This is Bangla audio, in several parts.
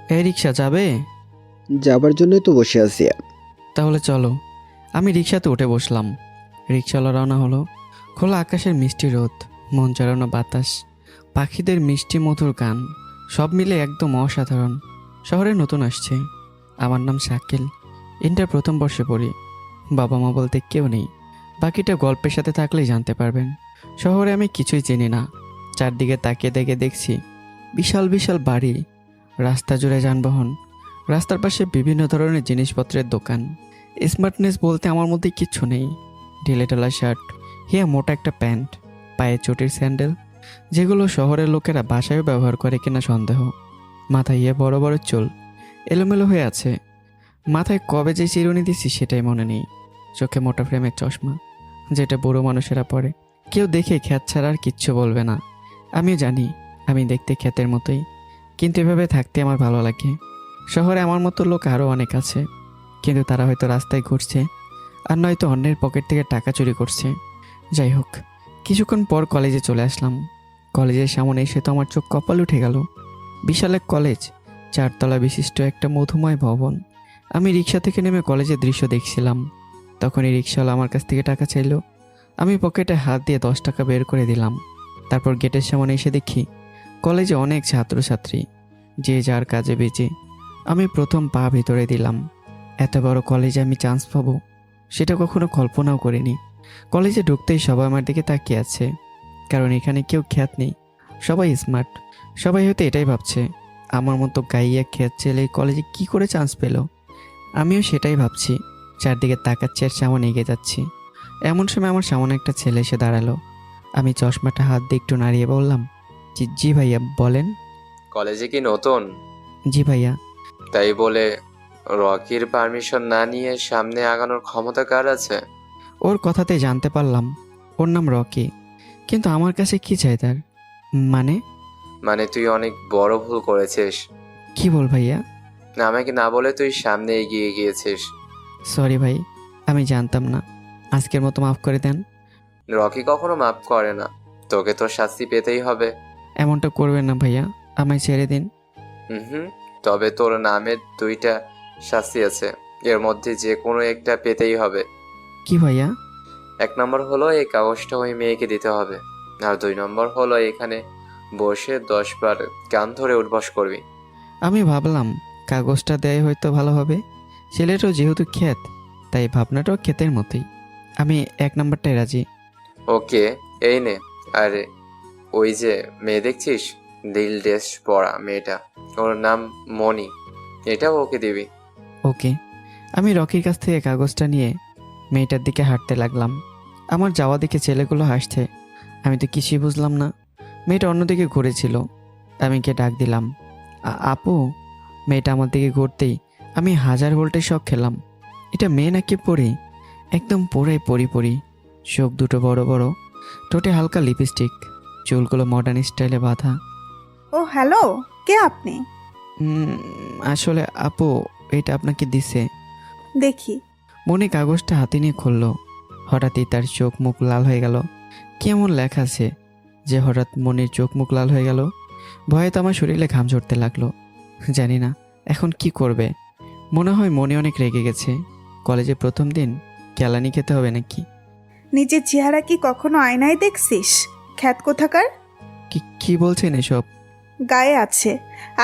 এই রিক্সা যাবে? যাবার জন্যই তো বসে আছি। তাহলে চলো। আমি রিক্সাতে উঠে বসলাম। রিক্সাওয়ালা রওনা হলো। খোলা আকাশের মিষ্টি রোদ, মন জড়ানো বাতাস, পাখিদের মিষ্টি মধুর গান, সব মিলে একদম অসাধারণ। শহরে নতুন আসছে। আমার নাম শাকিল। ইন্টার প্রথম বর্ষে পড়ি। বাবা মা বলতে কেউ নেই। বাকিটা গল্পের সাথে থাকলেই জানতে পারবেন। শহরে আমি কিছুই চিনি না। চারদিকে তাকিয়ে দেখে দেখছি বিশাল বিশাল বাড়ি, রাস্তা জুড়ে যানবাহন, রাস্তার পাশে বিভিন্ন ধরনের জিনিসপত্রের দোকান। স্মার্টনেস বলতে আমার মধ্যে কিচ্ছু নেই। ঢিলেঢালা শার্ট, হিয়া মোটা একটা প্যান্ট, পায়ে চটির স্যান্ডেল, যেগুলো শহরের লোকেরা বাসায়ও ব্যবহার করে কিনা সন্দেহ। মাথায় হিয়া বড় বড় চুল এলোমেলো হয়ে আছে। মাথায় কবে যে চিরুনি দিছি সেটাই মনে নেই। চোখে মোটা ফ্রেমের চশমা, যেটা বুড়ো মানুষেরা পরে। কেউ দেখে খ্যাত ছাড়া আর কিচ্ছু বলবে না। আমিও জানি আমি দেখতে খ্যাতের মতোই, কিন্তু এভাবে থাকতে আমার ভালো লাগে। শহরে আমার মতো লোক আরও অনেক আছে, কিন্তু তারা হয়তো রাস্তায় ঘুরছে, আর নয়তো অন্যের পকেট থেকে টাকা চুরি করছে। যাই হোক, কিছুক্ষণ পর কলেজে চলে আসলাম। কলেজের সামনে এসে তো আমার চোখ কপাল উঠে গেল। বিশাল এক কলেজ, 4 তলা বিশিষ্ট একটা মধুময় ভবন। আমি রিক্সা থেকে নেমে কলেজের দৃশ্য দেখছিলাম। তখনই রিক্সাওয়ালা আমার কাছ থেকে টাকা চাইলো। আমি পকেটে হাত দিয়ে 10 টাকা বের করে দিলাম। তারপর গেটের সামনে এসে দেখি কলেজে অনেক ছাত্রছাত্রী, যে যার কাজে বেজে। আমি প্রথম পা ভিতরে দিলাম। এত বড় কলেজে আমি চান্স পাবো সেটা কখনো কল্পনাও করিনি। কলেজে ঢুকতেই সবাই আমার দিকে তাকিয়ে আছে, কারণ এখানে কেউ খ্যাত নেই, সবাই স্মার্ট। সবাই হয়তো এটাই ভাবছে, আমার মতো গাইয়া খ্যাত ছেলে এই কলেজে কি করে চান্স পেল। আমিও সেটাই ভাবছি। চারদিকে তাকাচ্ছি আর সামনে এগিয়ে যাচ্ছি। এমন সময় আমার সামনে একটা ছেলে এসে দাঁড়ালো। আমি চশমাটা হাত দিয়ে একটু নাড়িয়ে বললাম, জি জি ভাইয়া, বলেন। কলেজে কি নতুন? জি ভাইয়া। তাই বলে রকির পারমিশন না নিয়ে সামনে আগানোর ক্ষমতা কার আছে? ওর কথাতে জানতে পারলাম ওর নাম রকি, কিন্তু আমার কাছে কি চাই তার? মানে? মানে তুই অনেক বড় ভুল করেছিস। কি বল ভাইয়া? না, আমাকে না বলে তুই সামনে এগিয়ে গিয়েছিস। সরি ভাই, আমি জানতাম না। আজকের মতো মাফ করে দেন। রকি কখনো মাফ করে না, তোকে তো শাস্তি পেতেই হবে। এমনটা করবেন না ভাইয়া, আমায় ছেড়ে দিন। হুম, তবে তোর নামের 2টা শাস্তি আছে, এর মধ্যে যে কোনো একটা পেতেই হবে। কি ভাইয়া? 1 নম্বর হলো এই কাগজটা ওই মেয়েকে দিতে হবে, আর 2 নম্বর হলো এখানে বসে 10 বার কান ধরে উঠবস করবি। আমি ভাবলাম কাগজটা দেয় হয়তো ভালো হবে। ছেলেটাও যেহেতু ক্ষেত, তাই ভাবনাটাও ক্ষেতের মতোই। আমি 1 নম্বরটাই রাজি। ওকে, এই নে। আরে ওই যে মেয়ে দেখছিস, নীল ড্রেস পরা মেয়েটা, ওর নাম মনি, এটাও ওকে দিবি। ওকে। আমি রকির কাছ থেকে কাগজটা নিয়ে মেয়েটার দিকে হাঁটতে লাগলাম। আমার যাওয়া দিকে ছেলেগুলো হাসছে। আমি তো কিছুই বুঝলাম না। মেয়েটা অন্যদিকে ঘুরেছিল। আমি গিয়ে ডাক দিলাম, আপু। মেয়েটা আমার দিকে ঘুরতেই আমি 1000 ভোল্টের শক খেলাম। এটা মেয়ে নাকি পরি? একদম পুরাই পরি পরি। চোখ দুটো বড় বড়, ঠোঁটে হালকা লিপস্টিক, চুলগুলো মডার্ন স্টাইলে বাঁধা। ও হ্যালো, কে আপনি? উম, আসলে আপু, এটা আপনাকে দিছে। দেখি। মনে কাগজটা হাতে নিয়ে খুলল। হঠাৎই তার চোখ মুখ লাল হয়ে গেল। কেমন লেখা আছে যে হঠাৎ মনির চোখ মুখ লাল হয়ে গেল? ভয়ে তো আমার শরীরে ঘাম ঝরতে লাগলো। জানি না এখন কি করবে। মনে হয় মনে অনেক রেগে গেছে। কলেজে প্রথম দিন, কেলানি খেতে হবে নাকি? নিজের চেহারা কি কখনো আয়নায় দেখছিস? খ্যাত কোথাকার। কি কি বলছেন এসব? গায়ে আছে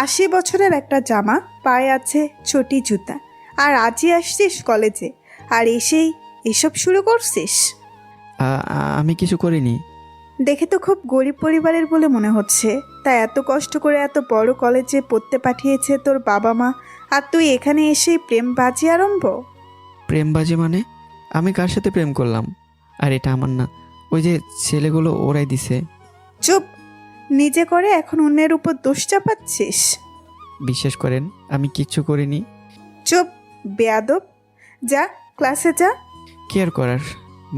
80 বছরের একটা জামা, পায়ে আছে চটি জুতা, আর আজই আসছিস কলেজে, আর এসেই এসব শুরু করছিস? আমি কিছু করিনি। দেখে তো খুব গরিব পরিবারের বলে মনে হচ্ছে। তাই এত কষ্ট করে এত বড় কলেজে পড়তে পাঠিয়েছে তোর বাবা মা, আর তুই এখানে এসেই প্রেম বাজি আরম্ভ? প্রেমবাজি মানে? আমি কার সাথে প্রেম করলাম? আর এটা আমার না, ওই যে ছেলেগুলো ওরাই দিছে। চুপ! নিজে করে এখন অন্যের উপর দোষ চাপাচ্ছিস। বিশ্বাস করেন আমি কিচ্ছু করিনি। চুপ, বেয়াদব! যা, ক্লাসে যা। কি আর করার,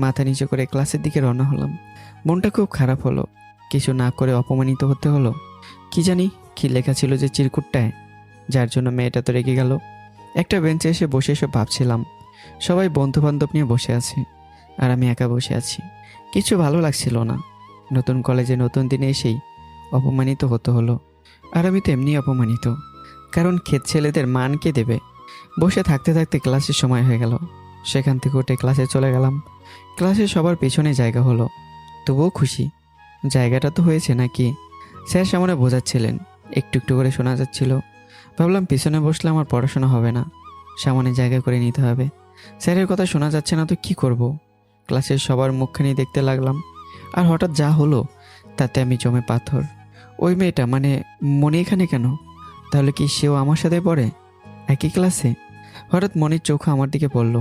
মাথা নিচু করে ক্লাসের দিকে রওনা হলাম। মনটা খুব খারাপ হলো। কিছু না করে অপমানিত হতে হলো। কি জানি কি লেখা ছিল যে চিরকুটটায়, যার জন্য মেয়েটা তো রেগে গেল। একটা বেঞ্চে এসে বসে এসে ভাবছিলাম, সবাই বন্ধু বান্ধব নিয়ে বসে আছে, আর আমি একা বসে আছি। কিছু ভালো লাগছিল না। নতুন কলেজে নতুন দিনে এসেই অপমানিত হতে হলো। আর আমি তো এমনি অপমানিত। কারণ ক্ষেত ছেলেদের মান কে দেবে। বসে থাকতে থাকতে ক্লাসের সময় হয়ে গেল। সেখান থেকে উঠে ক্লাসে চলে গেলাম। ক্লাসে সবার পেছনে জায়গা হলো, তবুও খুশি। জায়গাটা তো হয়েছে নাকি। স্যার সামনে বোঝাচ্ছিলেন, একটু একটু করে শোনা যাচ্ছিল। ভাবলাম পিছনে বসলে আমার পড়াশোনা হবে না, সামনে জায়গা করে নিতে হবে। স্যারের কথা শোনা যাচ্ছে না তো কি করব। ক্লাসের সবার মুখখানি দেখতে লাগলাম। আর হঠাৎ যা হলো তাতে আমি জমে পাথর। ওই মেয়েটা মানে মনি এখানে কেন? তাহলে কি সেও আমার সাথে পড়ে, একই ক্লাসে? হঠাৎ মনির চোখ আমার দিকে পড়ল।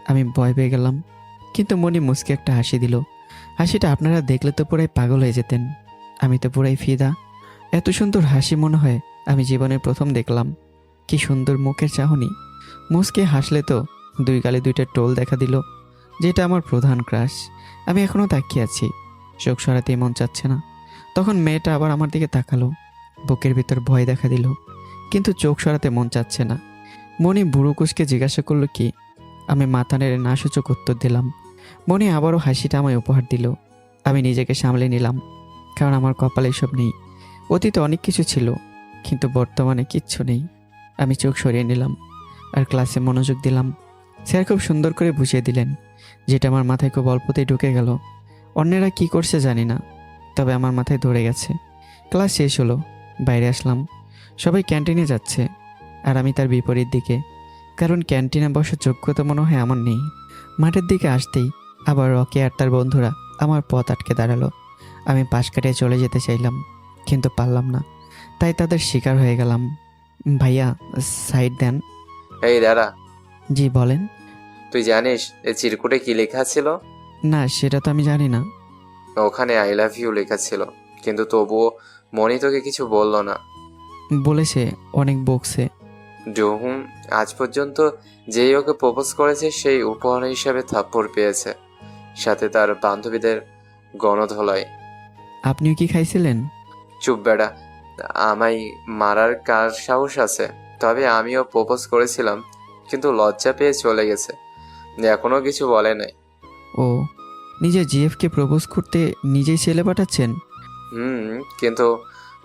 আমি ভয় পেয়ে গেলাম, কিন্তু মনি মুচকে একটা হাসি দিল। হাসিটা আপনারা দেখলে তো পুরাই পাগল হয়ে যেতেন। আমি তো পুরাই ফিদা। এত সুন্দর হাসি মনে হয় আমি জীবনে প্রথম দেখলাম। কি সুন্দর মুখের চাহনি। মুচকে হাসলে তো দুই গালে দুইটা টোল দেখা দিল, যেটা আমার প্রধান ক্রাশ। আমি এখনও তাকিয়ে আছি, চোখ সরাতেই মন চাচ্ছে না। তখন মেয়েটা আবার আমার দিকে তাকালো। বুকের ভিতর ভয় দেখা দিল, কিন্তু চোখ সরাতে মন চাচ্ছে না। মনি বুড়ো কুসকে জিজ্ঞাসা করলো কি। আমি মাথা নেড়ে না সূচক উত্তর দিলাম। মনি আবারও হাসিটা আমায় উপহার দিল। আমি নিজেকে সামলে নিলাম, কারণ আমার কপালে এসব নেই। অতীতে অনেক কিছু ছিল, কিন্তু বর্তমানে কিচ্ছু নেই। আমি চোখ সরিয়ে নিলাম আর ক্লাসে মনোযোগ দিলাম। স্যার খুব সুন্দর করে বুঝিয়ে দিলেন, যেটা আমার মাথায় খুব অল্পতেই ঢুকে গেল। অন্যেরা কি করছে জানি না, তবে আমার মাথায় ধরে গেছে। ক্লাস শেষ হলো, বাইরে আসলাম। সবাই ক্যান্টিনে যাচ্ছে, আর আমি তার বিপরীত দিকে, কারণ ক্যান্টিনে বসার যোগ্যতা মনে হয় আমার নেই। মাঠের দিকে আসতেই আবার রকি আর তার বন্ধুরা আমার পথ আটকে দাঁড়ালো। আমি পাশ কাটিয়ে চলে যেতে চাইলাম, কিন্তু পারলাম না, তাই তাদের শিকার হয়ে গেলাম। ভাইয়া, সাইড দেন। এই দাঁড়া, জি বলেন। তুই জানিস এই চিরকুটে কি লেখা ছিল? না, সেটা তো আমি জানি না। ওখানে আই লাভ ইউ লেখা ছিল, কিন্তু তবুও মনি তোকে কিছু বললো না। বলেছে, অনেক বকছে। জহুম আজ পর্যন্ত যেই ওকে প্রপোজ করেছে সেই উপহার হিসাবে থাপ্পড় পেয়েছে, সাথে তার বান্ধবীদের গণধোলাই। আপনিও কি খাইছিলেন? চুপ বেড়া, আমায় মারার কার সাহস আছে? তবে আমিও প্রপোজ করেছিলাম, কিন্তু লজ্জা পেয়ে চলে গেছে, এখনো কিছু বলে নাই। ও, নিজের জিএফকে প্রপোজ করতে নিজেই ছেলে পাঠাচ্ছেন? কিন্তু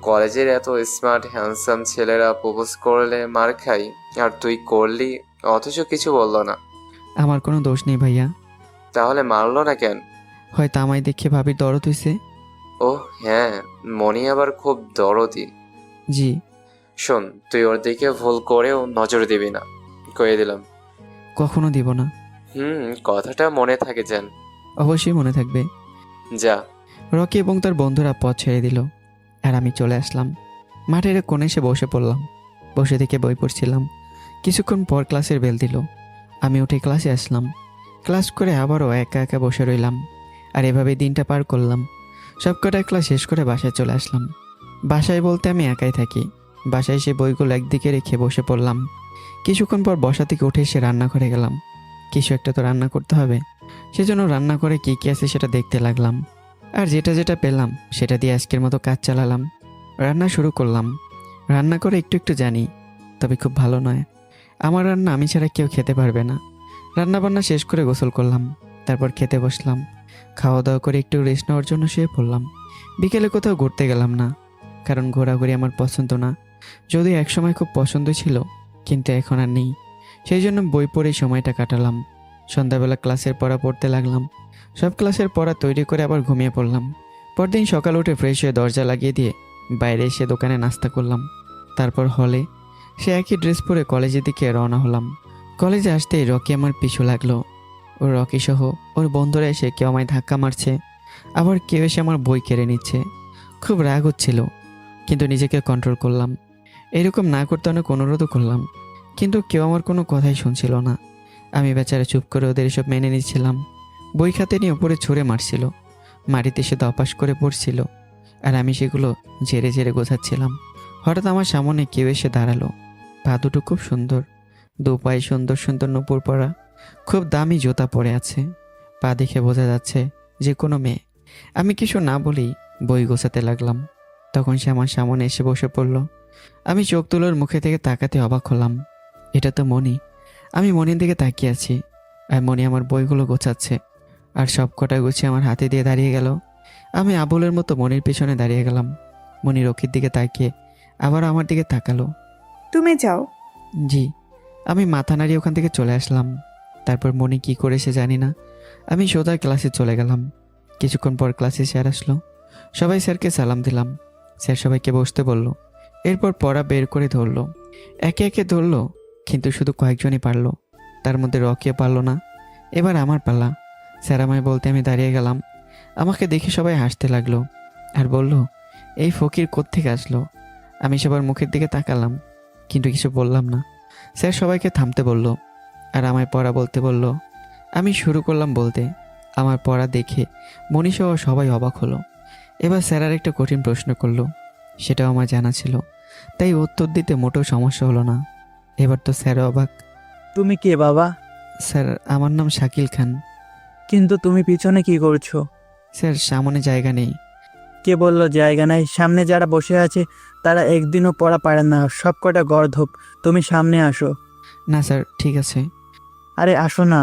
কলেজের এত স্মার্ট হ্যান্ডসাম ছেলেরা প্রপোজ করলে মার খাই, আর তুই করলি, অথচ কিছু বললো না। আমার কোনো দোষ নেই ভাইয়া। তাহলে মারলো না কেন? হয়তো আমায় দেখে ভাবির দরদ হইছে। ও হ্যাঁ, মনি আবার খুব দরদি। জি। শোন, তুই ওর দিকে ভুল করেও নজর দিবি না, কয়ে দিলাম। কখনো দিব না। কথাটা মনে থাকে যেন। অবশ্যই মনে থাকবে। যা। রকি এবং তার বন্ধুরা পথ ছেড়ে দিল, আর আমি চলে আসলাম। মাঠের এক কোণে এসে বসে পড়লাম। বসে থেকে বই পড়ছিলাম। কিছুক্ষণ পর ক্লাসের বেল দিল। আমি উঠে ক্লাসে আসলাম। ক্লাস করে আবারও একা একা বসে রইলাম, আর এভাবে দিনটা পার করলাম। সবকটা ক্লাস শেষ করে বাসায় চলে আসলাম। বাসায় বলতে আমি একাই থাকি। বাসায় এসে বইগুলো একদিকে রেখে বসে পড়লাম। কিছুক্ষণ পর বসা থেকে উঠে এসে রান্নাঘরে গেলাম। কিছু একটা তো রান্না করতে হবে, সেজন্য রান্না করে কী কী আছে সেটা দেখতে লাগলাম। আর যেটা যেটা পেলাম সেটা দিয়ে আজকের মতো কাজ চালালাম। রান্না শুরু করলাম। রান্না করে একটু একটু জানি, তবে খুব ভালো নয়। আমার রান্না আমি ছাড়া কেউ খেতে পারবে না। রান্না বান্না শেষ করে গোসল করলাম, তারপর খেতে বসলাম। খাওয়া দাওয়া করে একটু রেস্ট নেওয়ার জন্য শুয়ে পড়লাম। বিকেলে কোথাও ঘুরতে গেলাম না, কারণ ঘোরাঘুরি আমার পছন্দ না। যদিও একসময় খুব পছন্দ ছিল, কিন্তু এখন আর নেই। সেই জন্য বই পড়েই সময়টা কাটালাম। সন্ধ্যাবেলা ক্লাসের পড়া পড়তে লাগলাম। সব ক্লাসের পড়া তৈরি করে আবার ঘুমিয়ে পড়লাম। পরদিন সকাল উঠে ফ্রেশ হয়ে দরজা লাগিয়ে দিয়ে বাইরে এসে দোকানে নাস্তা করলাম। তারপর হলে সে একই ড্রেস পরে কলেজের দিকে রওনা হলাম। কলেজে আসতেই রকি আমার পিছু লাগলো। ওর রকি সহ ওর বন্ধুরা এসে কেউ আমায় ধাক্কা মারছে, আবার কেউ এসে আমার বই কেড়ে নিচ্ছে। খুব রাগ হচ্ছিল, কিন্তু নিজেকে কন্ট্রোল করলাম। এরকম না করতে অনেক অনুরোধও করলাম, কিন্তু কেউ আমার কোনো কথাই শুনছিল না। আমি বেচারা চুপ করে ওদের এসব মেনে নিচ্ছিলাম। বই খাতে নিয়ে উপরে ছুঁড়ে মারছিল, মাটিতে সে দপাস করে পড়ছিল, আর আমি সেগুলো ঝেড়ে ঝেড়ে গোছাচ্ছিলাম। হঠাৎ আমার সামনে কেউ এসে দাঁড়ালো। পা দুটো খুব সুন্দর, দু পায়ে সুন্দর সুন্দর নূপুর পরা, খুব দামি জুতা পরে আছে। পা দেখে বোঝা যাচ্ছে যে কোনো মেয়ে। আমি কিছু না বলেই বই গোছাতে লাগলাম। তখন সে আমার সামনে এসে বসে পড়ল। আমি চোখ তুলোর মুখে থেকে তাকাতে অবাক হলাম। এটা তো মনি। আমি মনির দিকে তাকিয়ে আছি, আর মনি আমার বইগুলো গোছাচ্ছে, আর সব কটা গুছিয়ে আমার হাতে দিয়ে দাঁড়িয়ে গেল। আমি আবুলের মতো মনির পেছনে দাঁড়িয়ে গেলাম। মনি রকির দিকে তাকিয়ে আবার আমার দিকে তাকালো। তুমি যাও। জি। আমি মাথা নাড়িয়ে ওখান থেকে চলে আসলাম। তারপর মনি কি করেছে জানি না, আমি সোজা ক্লাসে চলে গেলাম। কিছুক্ষণ পর ক্লাসে স্যার আসলো। সবাই স্যারকে সালাম দিলাম। স্যার সবাইকে বসতে বলল। এরপর পড়া বের করে ধরলো। একে একে ধরলো, কিন্তু শুধু কয়েকজনই পারলো। তার মধ্যে রকিও পারলো না। এবার আমার পালা। স্যার আমায় বলতে আমি দাঁড়িয়ে গেলাম। আমাকে দেখে সবাই হাসতে লাগলো আর বলল, এই ফকির কোত্থেকে আসলো? আমি সবার মুখের দিকে তাকালাম, কিন্তু কিছু বললাম না। স্যার সবাইকে থামতে বলল আর আমায় পড়া বলতে বলল। আমি শুরু করলাম বলতে। আমার পড়া দেখে মনীষসহ সবাই অবাক হলো। এবার স্যার আর একটা কঠিন প্রশ্ন করলো, সেটাও আমার জানা ছিল, তাই উত্তর দিতে মোটেও সমস্যা হলো না। এবার তো স্যার অবাক। তুমি কে বাবা? স্যার, আমার নাম শাকিল খান। কিন্তু তুমি পিছনে কি করছো? স্যার, সামনে জায়গা নেই। কে বললো জায়গা নাই? সামনে যারা বসে আছে তারা একদিনও পড়া পারে না, সব কটা গর্ধপ। তুমি সামনে আসো। না স্যার, ঠিক আছে। আরে আসো না।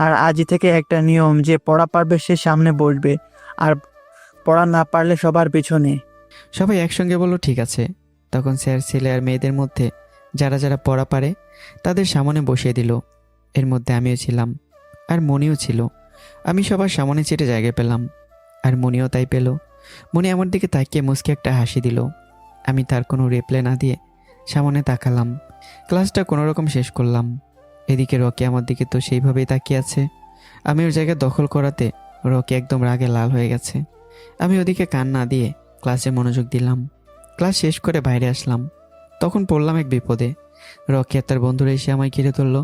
আর আজ থেকে একটা নিয়ম, যে পড়া পারবে সে সামনে বসবে, আর পড়া না পারলে সবার পিছনে। সবাই একসঙ্গে বলল ঠিক আছে। তখন স্যার ছেলে আর মেয়েদের মধ্যে যারা যারা পড়া পারে তাদের সামনে বসিয়ে দিল। এর মধ্যে আমিও ছিলাম, আর মনিও ছিল। আমি সবার সামনে চেটে জায়গা পেলাম, আর মনিও তাই পেল। মনি আমার দিকে তাকিয়ে মুচকে একটা হাসি দিল। আমি তার কোনো রিপ্লাই না দিয়ে সামনে তাকালাম। ক্লাসটা কোনোরকম শেষ করলাম। এদিকে রকি আমার দিকে তো সেইভাবেই তাকিয়ে আছে। আমি ওর জায়গা দখল করাতে রকি একদম রাগে লাল হয়ে গেছে। আমি ওদিকে কান না দিয়ে ক্লাসে মনোযোগ দিলাম। ক্লাস শেষ করে বাইরে আসলাম। তখন পড়লাম এক বিপদে। রকি আর তার বন্ধুরা এসে আমায় ঘিরে ধরলো।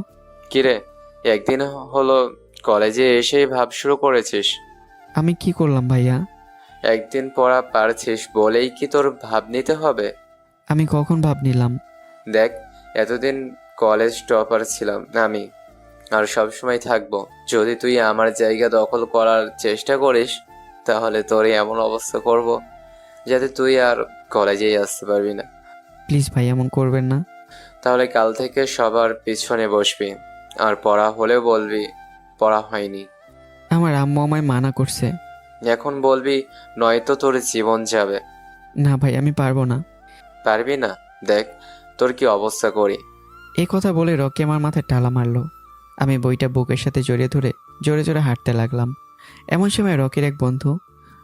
কিরে, একদিন হলো কলেজে এসেই ভাব শুরু করেছিস? আমি কি করলাম ভাইয়া? একদিন পড়া পারছিস বলেই কি তোর ভাব নিতে হবে? আমি কখন ভাব নিলাম? দেখ, এতদিন কলেজ টপার ছিলাম আমি, আর সবসময় থাকবো। যদি তুই আমার জায়গা দখল করার চেষ্টা করিস, তাহলে তোর এমন অবস্থা করব যাতে তুই আর কলেজেই আসতে পারবি না। প্লিজ ভাই, এমন করবেন না। তাহলে কাল থেকে সবার পিছনে বসবি, আর পড়া হলেও বলবি পড়া হয়নি। আমার আম্মু আমায় মানা করছে। এখন বলবি, নয়তো তোর জীবন যাবে। না ভাই, আমি পারবো না। পারবি না? দেখ তোর কি অবস্থা করি। এই কথা বলে রকি আমার মাথায় টালা মারলো। আমি বইটা বুকের সাথে জড়িয়ে ধরে জোরে জোরে হাঁটতে লাগলাম। এমন সময় রকির এক বন্ধু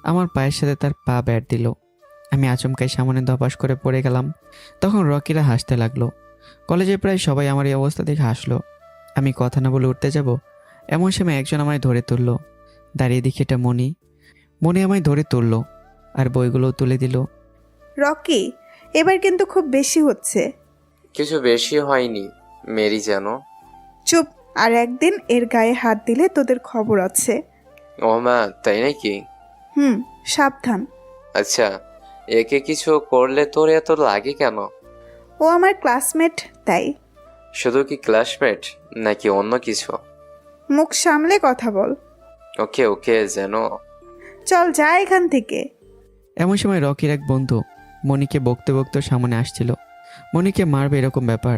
আমার পায়ের সাথে তার পা ব্যাট দিল। আমি আচমকাই সামনে ধপাস করে পড়ে গেলাম। তখন রকিরা হাসতে লাগলো। কলেজে প্রায় সবাই আমার এই অবস্থা দেখে হাসলো। আমি কথা না বলে উঠতে যাব, এমন সময় একজন আমায় ধরে তুললো। দাঁড়িয়ে দেখি এটা মনি। মনি আমায় ধরে তুললো আর বইগুলোও তুলে দিল। রকি, এবার কিন্তু খুব বেশি হচ্ছে। কিছু বেশি হয়নি মেরি জানো। চুপ। আর একদিন এর গায়ে হাত দিলে তোদের খবর আছে। ও মা, তাই নাকি? সাবধান। আচ্ছা, একে কিছু করলে তোর এত লাগে কেন? ও আমার ক্লাসমেট, তাই। শুধু কি ক্লাসমেট নাকি অন্য কিছু? মুখ সামলে কথা বল। ওকে ওকে জানো। চল যা এখান থেকে। এমন সময় রকির এক বন্ধু মনিকে বকতে বকতে সামনে আসছিল। মনিকে মারবে এরকম ব্যাপার।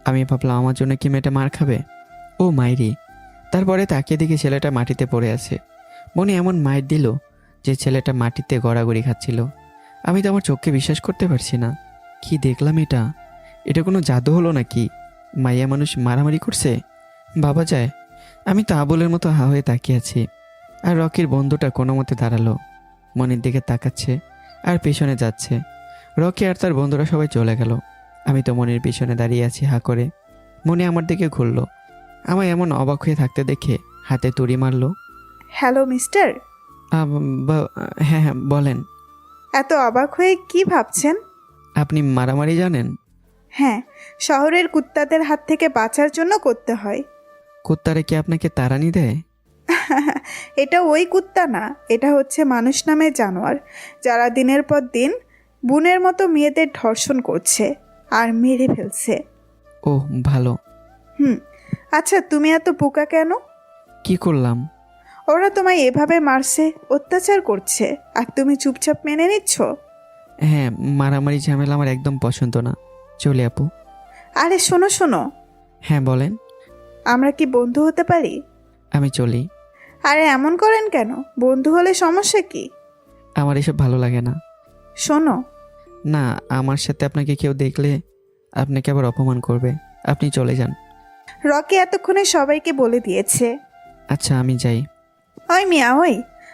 আমি ভাবলাম আমার জন্য কি মেয়েটা মার খাবে। ও মাইরি। তারপরে তাকিয়ে দেখি ছেলেটা মাটিতে পড়ে আছে। মনি এমন মাইর দিল যে ছেলেটা মাটিতে গড়াগড়ি খাচ্ছিল। আমি তো আমার চোখকে বিশ্বাস করতে পারছি না। কি দেখলাম এটা? এটা কোনো জাদু হলো নাকি? মাইয়া মানুষ মারামারি করছে? বাবা যায়। আমি তো আবুলের মতো হা হয়ে তাকিয়ে আছি। আর রকির বন্ধুটা কোনো মতে দাঁড়ালো, মনির দিকে তাকাচ্ছে আর পিছনে যাচ্ছে। রকি আর তার বন্ধুরা সবাই চলে গেল। আমি তো মনির পিছনে দাঁড়িয়ে আছি হা করে। মনি আমার দিকে ঘুরলো। আমায় এমন অবাক হয়ে থাকতে দেখে হাতে তুড়ি মারলো। Hello mister. হ্যাঁ হ্যাঁ, বলেন। এত অবাক হয়ে কি ভাবছেন? আপনি মারামারি জানেন? হ্যাঁ, শহরের কুত্তাদের হাত থেকে বাঁচার জন্য করতে হয়। কুত্তারে কি আপনাকে তাড়ানি দেয়? এটা ওই কুত্তা না, এটা হচ্ছে মানুষ নামের জানোয়ার, যারা দিনের পর দিন বুনের মতো মেয়েদের ধর্ষণ করছে আর মেরে ফেলছে। ও ভালো। আচ্ছা, তুমি এত বোকা কেন? কি করলাম? ওরা তোমায় এভাবে মারছে, অত্যাচার করছে, আর তুমি চুপচাপ মেনে নিচ্ছ? হ্যাঁ, মারামারি ঝামেলা আমার একদম পছন্দ না। চলে আপু। আরে শোনো শোনো। হ্যাঁ বলেন। আমরা কি বন্ধু হতে পারি? আমি চলি। আরে এমন করেন কেন? বন্ধু হলে সমস্যা কি? আমার এসব ভালো লাগে না। শোনো। না, আমার সাথে আপনাকে কেউ দেখলে আপনাকে আবার অপমান করবে। আপনি চলে যান। রকি এতক্ষণে সবাইকে বলে দিয়েছে। আচ্ছা আমি যাই। ওই মিয়া ওই,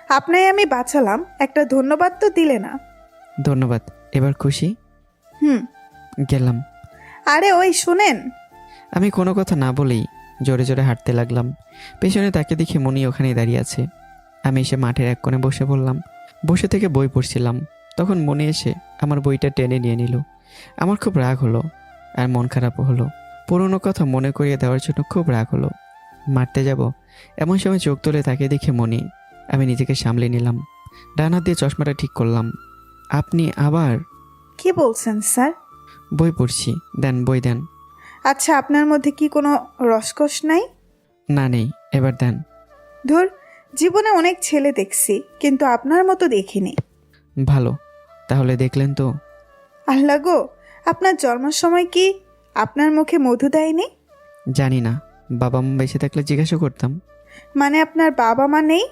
আপনাই আমি বাঁচালাম, একটা ধন্যবাদ তো দিলে না। ধন্যবাদ। এবার খুশি? হুম। গেলাম। আরে ওই শুনেন। আমি কোনো কথা না বলেই জোরে জোরে হাঁটতে লাগলাম। পেছনে তাকে দেখে মনি ওখানেই দাঁড়িয়ে আছে। আমি এসে মাঠের এক কোণে বসে পড়লাম। বসে থেকে বই পড়ছিলাম, তখন মনি এসে আমার বইটা টেনে নিয়ে নিল। আমার খুব রাগ হলো আর মন খারাপও হলো। পুরনো কথা মনে করিয়ে দেওয়ার জন্য খুব রাগ হলো। মারতে যাব এমন সময় চোখ তুলে তাকে দেখে মনি। আমি নিজেকে সামলে নিলাম, ডান হাত দিয়ে চশমাটা ঠিক করলাম। আপনি আবার? কি বলছেন স্যার? বই পড়ছি। দেন বই দেন। আচ্ছা, আপনার মধ্যে কি কোনো রসকস নাই? না নেই। এবার দেন। ধুর, জীবনে অনেক ছেলে দেখছি, কিন্তু আপনার মতো দেখিনি। ভালো, তাহলে দেখলেন তো। আল্লাহ গো, আপনার জন্মের সময় কি আপনার মুখে মধু দেয়নি? জানি না, বাবা মা বেঁচে থাকলে জিজ্ঞাসা করতাম। মানে আপনার বাবা মা নেই?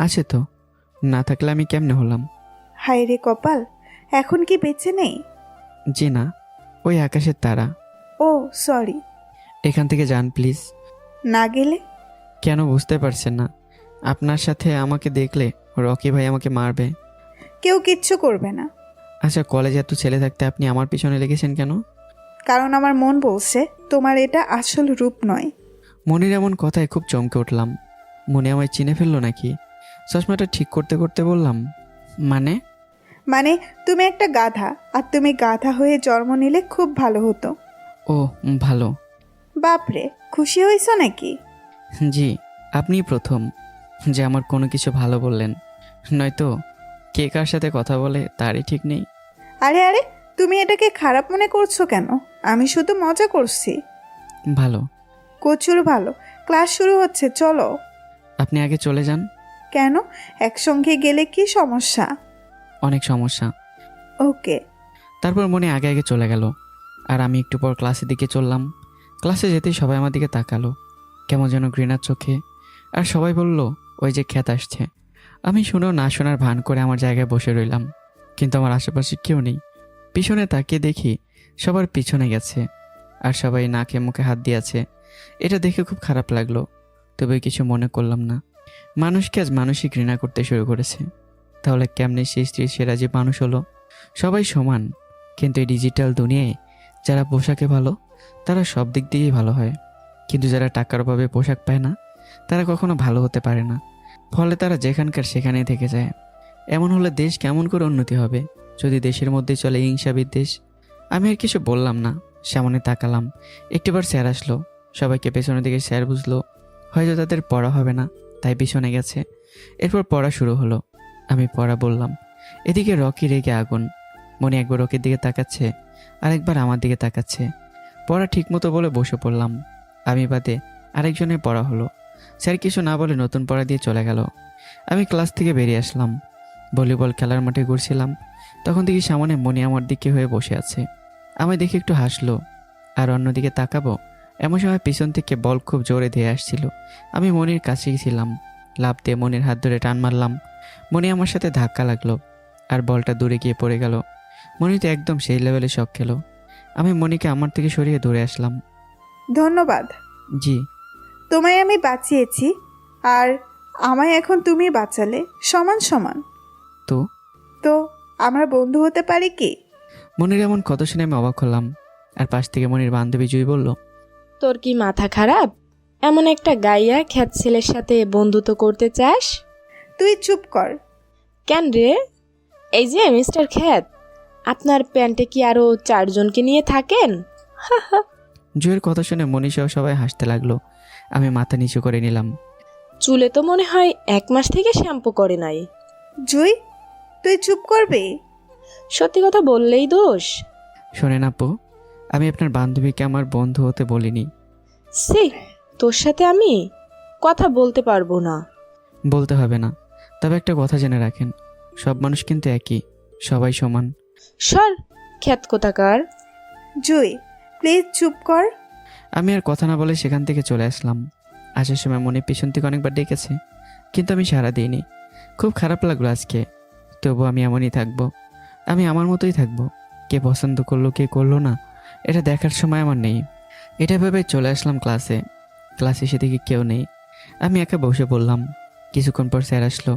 আছে তো, না থাকলে আমি কেমনে হলাম? হায় রে কপাল, এখন কি বেঁচে নেই? জি না, ওই আকাশের তারা। ও সরি। এখান থেকে যান প্লিজ। না গেলে? কেন বুঝতে পারছেন না? আপনার সাথে আমাকে দেখলে রকি ভাই আমাকে মারবে। কেউ কিচ্ছু করবে না। আচ্ছা, কলেজে এত ছেলে থাকতে আপনি আমার পিছনে লেগেছেন কেন? কারণ আমার মন বলছে তোমার এটা আসল রূপ নয়। মনির এমন কথায় খুব চমকে উঠলাম। মনে আমায় চিনে ফেললো নাকি? চশমাটা ঠিক করতে করতে বললাম, মানে? মানে তুমি একটা গাধা, আর তুমি গাধা হয়ে জন্ম নিলে খুব ভালো হতো। ও ভালো। বাপরে, খুশি হয়েছ নাকি? জি, আপনিই প্রথম যে আমার কোনো কিছু ভালো বললেন। নয়তো কে কার সাথে কথা বলে তারই ঠিক নেই। আরে আরে, তুমি এটাকে খারাপ মনে করছো কেন? আমি শুধু মজা করছি। ভালো। প্রচুর ভালো। ক্লাস শুরু হচ্ছে, চলো। আপনি আগে চলে যান। কেন? একসঙ্গে গেলে কি সমস্যা? অনেক সমস্যা। ওকে। তারপর মনে আগে আগে চলে গেল, আর আমি একটু পর ক্লাসের দিকে চললাম। ক্লাসে যেতেই সবাই আমার দিকে তাকালো কেমন যেন ঘৃণার চোখে। আর সবাই বলল, ওই যে খ্যাত আসছে। আমি শুনেও না শোনার ভান করে আমার জায়গায় বসে রইলাম, কিন্তু আমার আশেপাশে কেউ নেই। পিছনে তাকিয়ে দেখি সবার পিছনে গেছে, আর সবাই নাকে মুখে হাত দিয়েছে। এটা দেখে খুব খারাপ লাগলো, তবে কিছু মনে করলাম না। মানুষকে আজ মানুষই ঘৃণা করতে শুরু করেছে। তাহলে কেমনে সেই স্ত্রীর সেরা যে মানুষ হলো? সবাই সমান, কিন্তু এই ডিজিটাল দুনিয়ায় যারা পোশাকে ভালো তারা সব দিক দিয়েই ভালো হয়, কিন্তু যারা টাকার অভাবে পোশাক পায় না তারা কখনো ভালো হতে পারে না। ফলে তারা যেখানকার সেখানেই থেকে যায়। এমন হলে দেশ কেমন করে উন্নতি হবে যদি দেশের মধ্যে চলে হিংসা বিদ্বেষ? আমি আর কিছু বললাম না, সামনে তাকালাম। একটিবার স্যার আসলো, সবাইকে পেছনের দিকে স্যার বুঝলো হয়তো তাদের পড়া হবে না, তাই পিছনে গেছে। এরপর পড়া শুরু হলো। আমি পড়া বললাম। এদিকে রকি রেগে আগুন। মনে একবার রকির দিকে তাকাচ্ছে, আরেকবার আমার দিকে তাকাচ্ছে। পড়া ঠিকমতো বলে বসে পড়লাম। আমি বাদে আরেকজনের পড়া হলো। স্যার কিছু না বলে নতুন পড়া দিয়ে চলে গেল। আমি ক্লাস থেকে বেরিয়ে আসলাম। ভলিবল খেলার মাঠে ঘুরছিলাম, তখন দেখি সামনে মনি আমার দিকে হয়ে বসে আছে। আমি দেখে একটু হাসলো, আর অন্যদিকে তাকাবো এমন সময় পিছন থেকে বল খুব জোরে ধেয়ে আসছিল। আমি মনির কাছেই ছিলাম, লাফ দিয়ে মনির হাত ধরে টান মারলাম। মনি আমার সাথে ধাক্কা লাগলো, আর বলটা দূরে গিয়ে পড়ে গেল। মনি তো একদম সেই লেভেলে শক খেলো। আমি মনিকে আমার থেকে সরিয়ে দৌড়ে আসলাম। ধন্যবাদ। জি। তোমায় আমি বাঁচিয়েছি, আর আমায় এখন তুমি বাঁচালে, সমান সমান। তো তো আমরা বন্ধু হতে পারি কি? মনির এমন কথা শুনে আমি অবাক হলাম। আর পাশ থেকে মনির বান্ধবী জুই বলল, তোর কি মাথা খারাপ? এমন একটা গাইয়া খ্যাত ছেলের সাথে বন্ধুত্ব করতে চাস? তুই চুপ কর। কেন রে? এই যে মিস্টার খ্যাত, আপনার প্যান্টে কি আরো 4 জনকে নিয়ে থাকেন? জুয়ের কথা শুনে মনি সহ সবাই হাসতে লাগলো। আমি মাথা নিচু করে নিলাম। চুলে তো মনে হয় 1 মাস থেকে শ্যাম্পু করে নাই। জুই, তুই চুপ করবি? সত্যি কথা বললেই দোষ। শোনেন আপু, আমি আপনার বান্ধবীকে আমার বন্ধু হতে বলিনি। সে তোর সাথে আমি কথা বলতে পারবো না। বলতে হবে না, তবে একটা কথা জেনে রাখেন, সব মানুষ কিন্তু একই, সবাই সমান। সর খ্যাত কোথাকার। জুই, প্লিজ চুপ কর। আমি আর কথা না বলে সেখান থেকে চলে আসলাম। আসার সময় মনে পিছন থেকে অনেকবার ডেকেছে, কিন্তু আমি সাড়া দিইনি। খুব খারাপ লাগলো আজকে, তবু আমি এমনই থাকবো। আমি আমার মতোই থাকবো। কে পছন্দ করলো কে করলো না এটা দেখার সময় আমার নেই। এটা ভেবে চলে আসলাম ক্লাসে। ক্লাসে এসে দেখি কেউ নেই। আমি একা বসে পড়লাম। কিছুক্ষণ পর স্যার আসলো,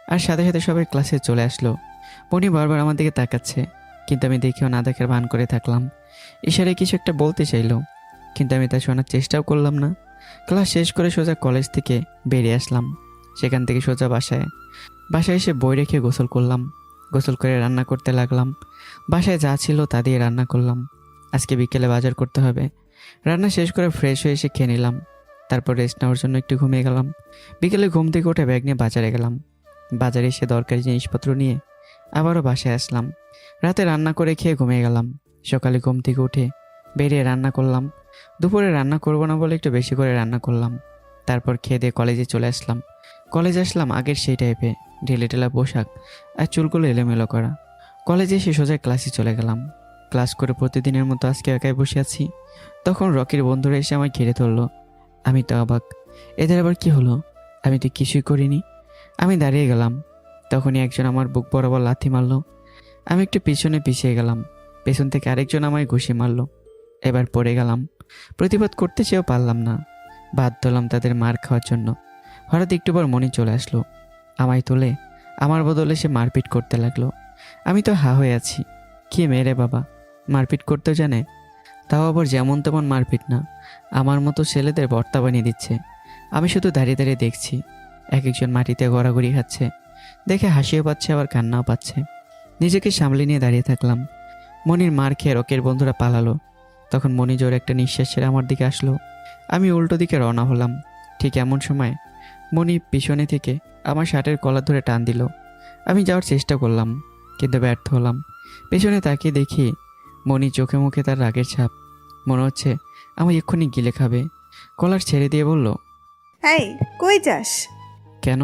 আর সাথে সাথে সবাই ক্লাসে চলে আসলো। মনি বারবার আমার দিকে তাকাচ্ছে, কিন্তু আমি দেখেও না দেখার ভান করে থাকলাম। ইশারায় কিছু একটা বলতে চাইলো, কিন্তু আমি তা শোনার চেষ্টাও করলাম না। ক্লাস শেষ করে সোজা কলেজ থেকে বেরিয়ে আসলাম। সেখান থেকে সোজা বাসায় এসে বই রেখে গোসল করলাম। গোসল করে রান্না করতে লাগলাম। বাসায় যা ছিল তা দিয়ে রান্না করলাম। আজকে বিকেলে বাজার করতে হবে। রান্না শেষ করে ফ্রেশ হয়ে এসে খেয়ে নিলাম। তারপর রেস্ট নেওয়ার জন্য একটু ঘুমিয়ে গেলাম। বিকেলে ঘুম থেকে উঠে ব্যাগ নিয়ে বাজারে গেলাম। বাজারে এসে দরকারি জিনিসপত্র নিয়ে আবারও বাসায় আসলাম। রাতে রান্না করে খেয়ে ঘুমিয়ে গেলাম। সকালে ঘুম থেকে উঠে বেরিয়ে রান্না করলাম। দুপুরে রান্না করব না বলে একটু বেশি করে রান্না করলাম। তারপর খেয়ে দিয়ে কলেজে চলে আসলাম। কলেজে আসলাম আগের সেই টাইপে ঢিলেঢালা পোশাক আর চুলগুলো এলোমেলো করা। কলেজে এসে সোজা ক্লাসে চলে গেলাম। ক্লাস করে প্রতিদিনের মতো আজকে একাই বসে আছি। তখন রকির বন্ধুরা এসে আমায় ঘিরে ধরলো। আমি তো অবাক, এদের আবার কি হলো? আমি তো কিছুই করিনি। আমি দাঁড়িয়ে গেলাম। তখনই একজন আমার বুক বরাবর লাথি মারলো। আমি একটু পিছনে পিছিয়ে গেলাম। পেছন থেকে আরেকজন আমায় ঘুষি মারলো। এবার পড়ে গেলাম। প্রতিবাদ করতে চেয়েও পারলাম না। বাধ্য হলাম তাদের মার খাওয়ার জন্য। হঠাৎ একটু পর মনি চলে আসলো। আমায় তুলে আমার বদলে সে মারপিট করতে লাগলো। আমি তো হা হয়ে আছি। কি মেয়ে রে বাবা, মারপিট করতেও জানে? তাও আবার যেমন তেমন মারপিট না, আমার মতো ছেলেদের ভর্তা বানিয়ে দিচ্ছে। আমি শুধু দাঁড়িয়ে দাঁড়িয়ে দেখছি। এক একজন মাটিতে গড়াগড়ি খাচ্ছে। দেখে হাসিও পাচ্ছে, আবার কান্নাও পাচ্ছে। নিজেকে সামলে নিয়ে দাঁড়িয়ে থাকলাম। মনির মার খেয়ে রকের বন্ধুরা পালালো। তখন মনি জোরে একটা নিঃশ্বাস ছেড়ে আমার দিকে আসলো। আমি উল্টো দিকে রওনা হলাম। ঠিক এমন সময় মনি পিছনে থেকে আমার শার্টের কলার ধরে টান দিল। আমি যাওয়ার চেষ্টা করলাম, কিন্তু ব্যর্থ হলাম। পেছনে তাকিয়ে দেখি মনি চোখে মুখে তার রাগের ছাপ। মনে হচ্ছে আমি এক্ষুনি গিলে খাবে। কলার ছেড়ে দিয়ে বলল, এই কই যাস? কেন?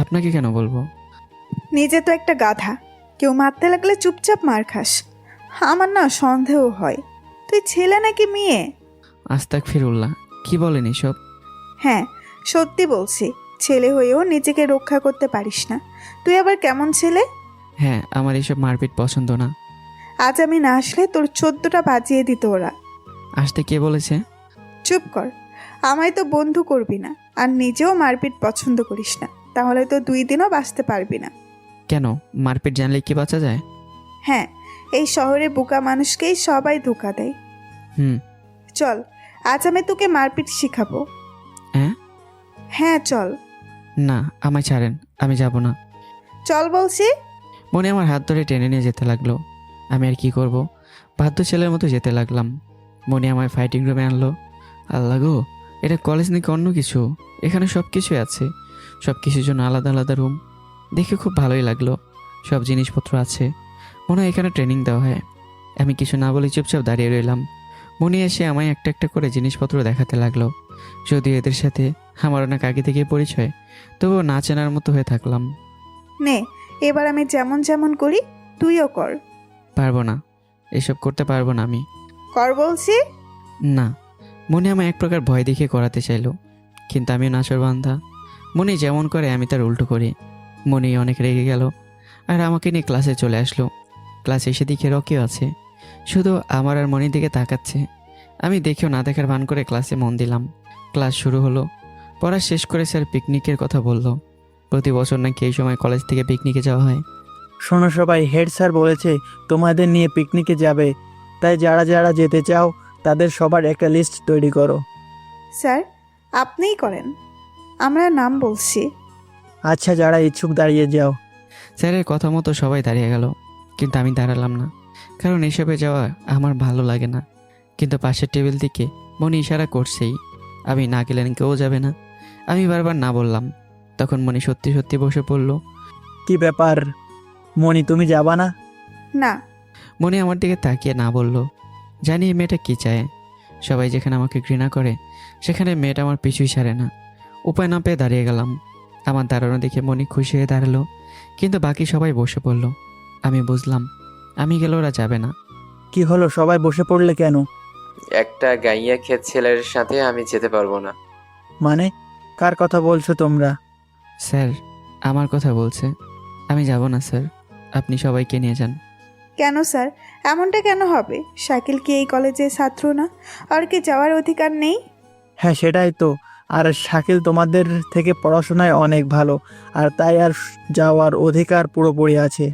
আপনাকে কেন বলবো? নিজে তো একটা গাধা, কেউ মারতে লাগলে চুপচাপ মার খাস। আমার না সন্দেহ হয় তুই ছেলে নাকি মেয়ে। আস্তাক ফিরুল্লাহ, কি বলেন এসব? হ্যাঁ সত্যি বলছি, ছেলে হয়েও নিজেকে রক্ষা করতে পারিস না। তুই আবার কেমন ছেলে? হ্যাঁ, আমার এসব মারপিট পছন্দ না। আজ আমি না আসলে তোর 14টা বাজিয়ে দিত ওরা। আসতে কে বলেছে? চুপ কর, আমায় তো বন্ধু করবি না, আর নিজেও মারপিট পছন্দ করিস না, তাহলে তো 2 দিনও বাঁচতে পারবি না। কেন, মারপিট জানলে কি বাঁচা যায়? হ্যাঁ, এই শহরে বোকা মানুষকেই সবাই ধোঁকা দেয়। হুম। চল, আজ আমি তোকে মারপিট শিখাবো। হ্যাঁ? হ্যাঁ চল। না, আমায় ছাড়েন, আমি যাব না। চল বলছি। মনে আমার হাত ধরে টেনে নিয়ে যেতে লাগলো। আমি আর কি করব, বাধ্য ছেলের মতো যেতে লাগলাম। মনে আমায় ফাইটিং রুমে আনলো। আল্লাহ গো, এটা কলেজ নাকি অন্য কিছু? এখানে সব কিছুই আছে, সব কিছুর জন্য আলাদা আলাদা রুম। দেখে খুব ভালোই লাগলো। সব জিনিসপত্র আছে, মনে হয় এখানে ট্রেনিং দেওয়া হয়। আমি কিছু না বলে চুপচাপ দাঁড়িয়ে রইলাম। মনি এসে আমায় একটা একটা করে জিনিসপত্র দেখাতে লাগলো। যদিও এদের সাথে আমার অনেক আগে থেকে পরিচয়, তবুও না চেনার মতো হয়ে থাকলাম। নে, এবার আমি যেমন যেমন করি তুইও কর। পারবো না, এসব করতে পারবো না আমি। কর বলছি। না। মনে আমায় এক প্রকার ভয় দেখিয়ে করাতে চাইলো, কিন্তু আমিও নাচর বান্ধা। মনে যেমন করে আমি তার উল্টো করি। মনে অনেক রেগে গেল, আর আমাকে নিয়ে ক্লাসে চলে আসলো। ক্লাসে এসে দেখে রকিও আছে, শুধু আমার আর মনির দিকে তাকাচ্ছে। আমি দেখেও না দেখার ভান করে ক্লাসে মন দিলাম। ক্লাস শুরু হলো। পড়া শেষ করে স্যার পিকনিকের কথা বলল। প্রতি বছর নাকি এই সময় কলেজ থেকে পিকনিকে যাওয়া হয়। শোনো সবাই, হেড স্যার বলেছে তোমাদের নিয়ে পিকনিকে যাবে, তাই যারা যারা যেতে চাও তাদের সবার একটা লিস্ট তৈরি করো। স্যার আপনিই করেন, আমরা নাম বলছি। আচ্ছা, যারা ইচ্ছুক দাঁড়িয়ে যাও। স্যারের কথা মতো সবাই দাঁড়িয়ে গেল, কিন্তু আমি দাঁড়ালাম না, কারণ এসবে যাওয়া আমার ভালো লাগে না। কিন্তু পাশের টেবিল থেকে মনি ইশারা করছেই, আমি না গেলে কেউ যাবে না। আমি বারবার না বললাম। তখন মনি সত্যি সত্যি বসে পড়ল। কি ব্যাপার মনি, তুমি যাবা না? না। মনি আমার দিকে তাকিয়ে না বলল। জানি এই মেয়েটা কী চায়। সবাই যেখানে আমাকে ঘৃণা করে, সেখানে মেয়েটা আমার পিছুই ছাড়ে না। উপায় না পেয়ে দাঁড়িয়ে গেলাম। আমার দাঁড়ানো দেখে মনি খুশি হয়ে দাঁড়ালো, কিন্তু বাকি সবাই বসে পড়ল। আমি বুঝলাম আমি গেলে ওরা যাবে না। কি হলো, সবাই বসে পড়লে কেন? একটা গাইয়া ক্ষেত ছেলের সাথে আমি যেতে পারবো না। মানে কার কথা বলছো তোমরা? স্যার আমার কথা বলছে। আমি যাব না স্যার, আপনি সবাইকে নিয়ে যান। কেন স্যার, এমনটা কেন হবে? শাকিল কি এই কলেজের ছাত্র না? আর কি যাওয়ার অধিকার নেই? হ্যাঁ সেটাই তো। আর শাকিল তোমাদের থেকে পড়াশোনায় অনেক ভালো, আর তাই আর যাওয়ার অধিকার পুরোপুরি আছে।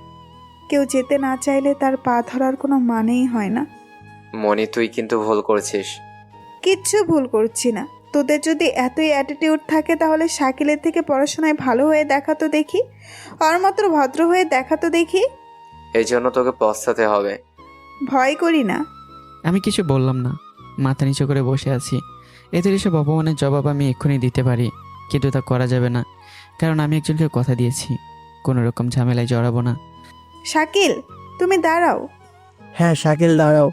কেউ যেতে না চাইলে তার পা ধরার কোনো মানেই হয় না। মনি, তুই কিন্তু ভুল করছিস। কিচ্ছু ভুল করছি না। তোদের যদি এতই অ্যাটিটিউড থাকে তাহলে শাকিলের থেকে পড়াশোনায় ভালো হয়ে দেখা তো দেখি, ওর মতো ভদ্র হয়ে দেখা তো দেখি। এই জন্য তোকে পস্তাতে হবে। ভয় করি না। আমি কিছু বললাম না, মাথা নিচু করে বসে আছি। এদের এসব অপমানের জবাব আমি এক্ষুনি দিতে পারি, কিন্তু তা করা যাবে না, কারণ আমি একজনকে কথা দিয়েছি কোনো রকম ঝামেলায় জড়াবো না। শাকিল, তুমি দাঁড়াও। হ্যাঁ শাকিল দাঁড়াও,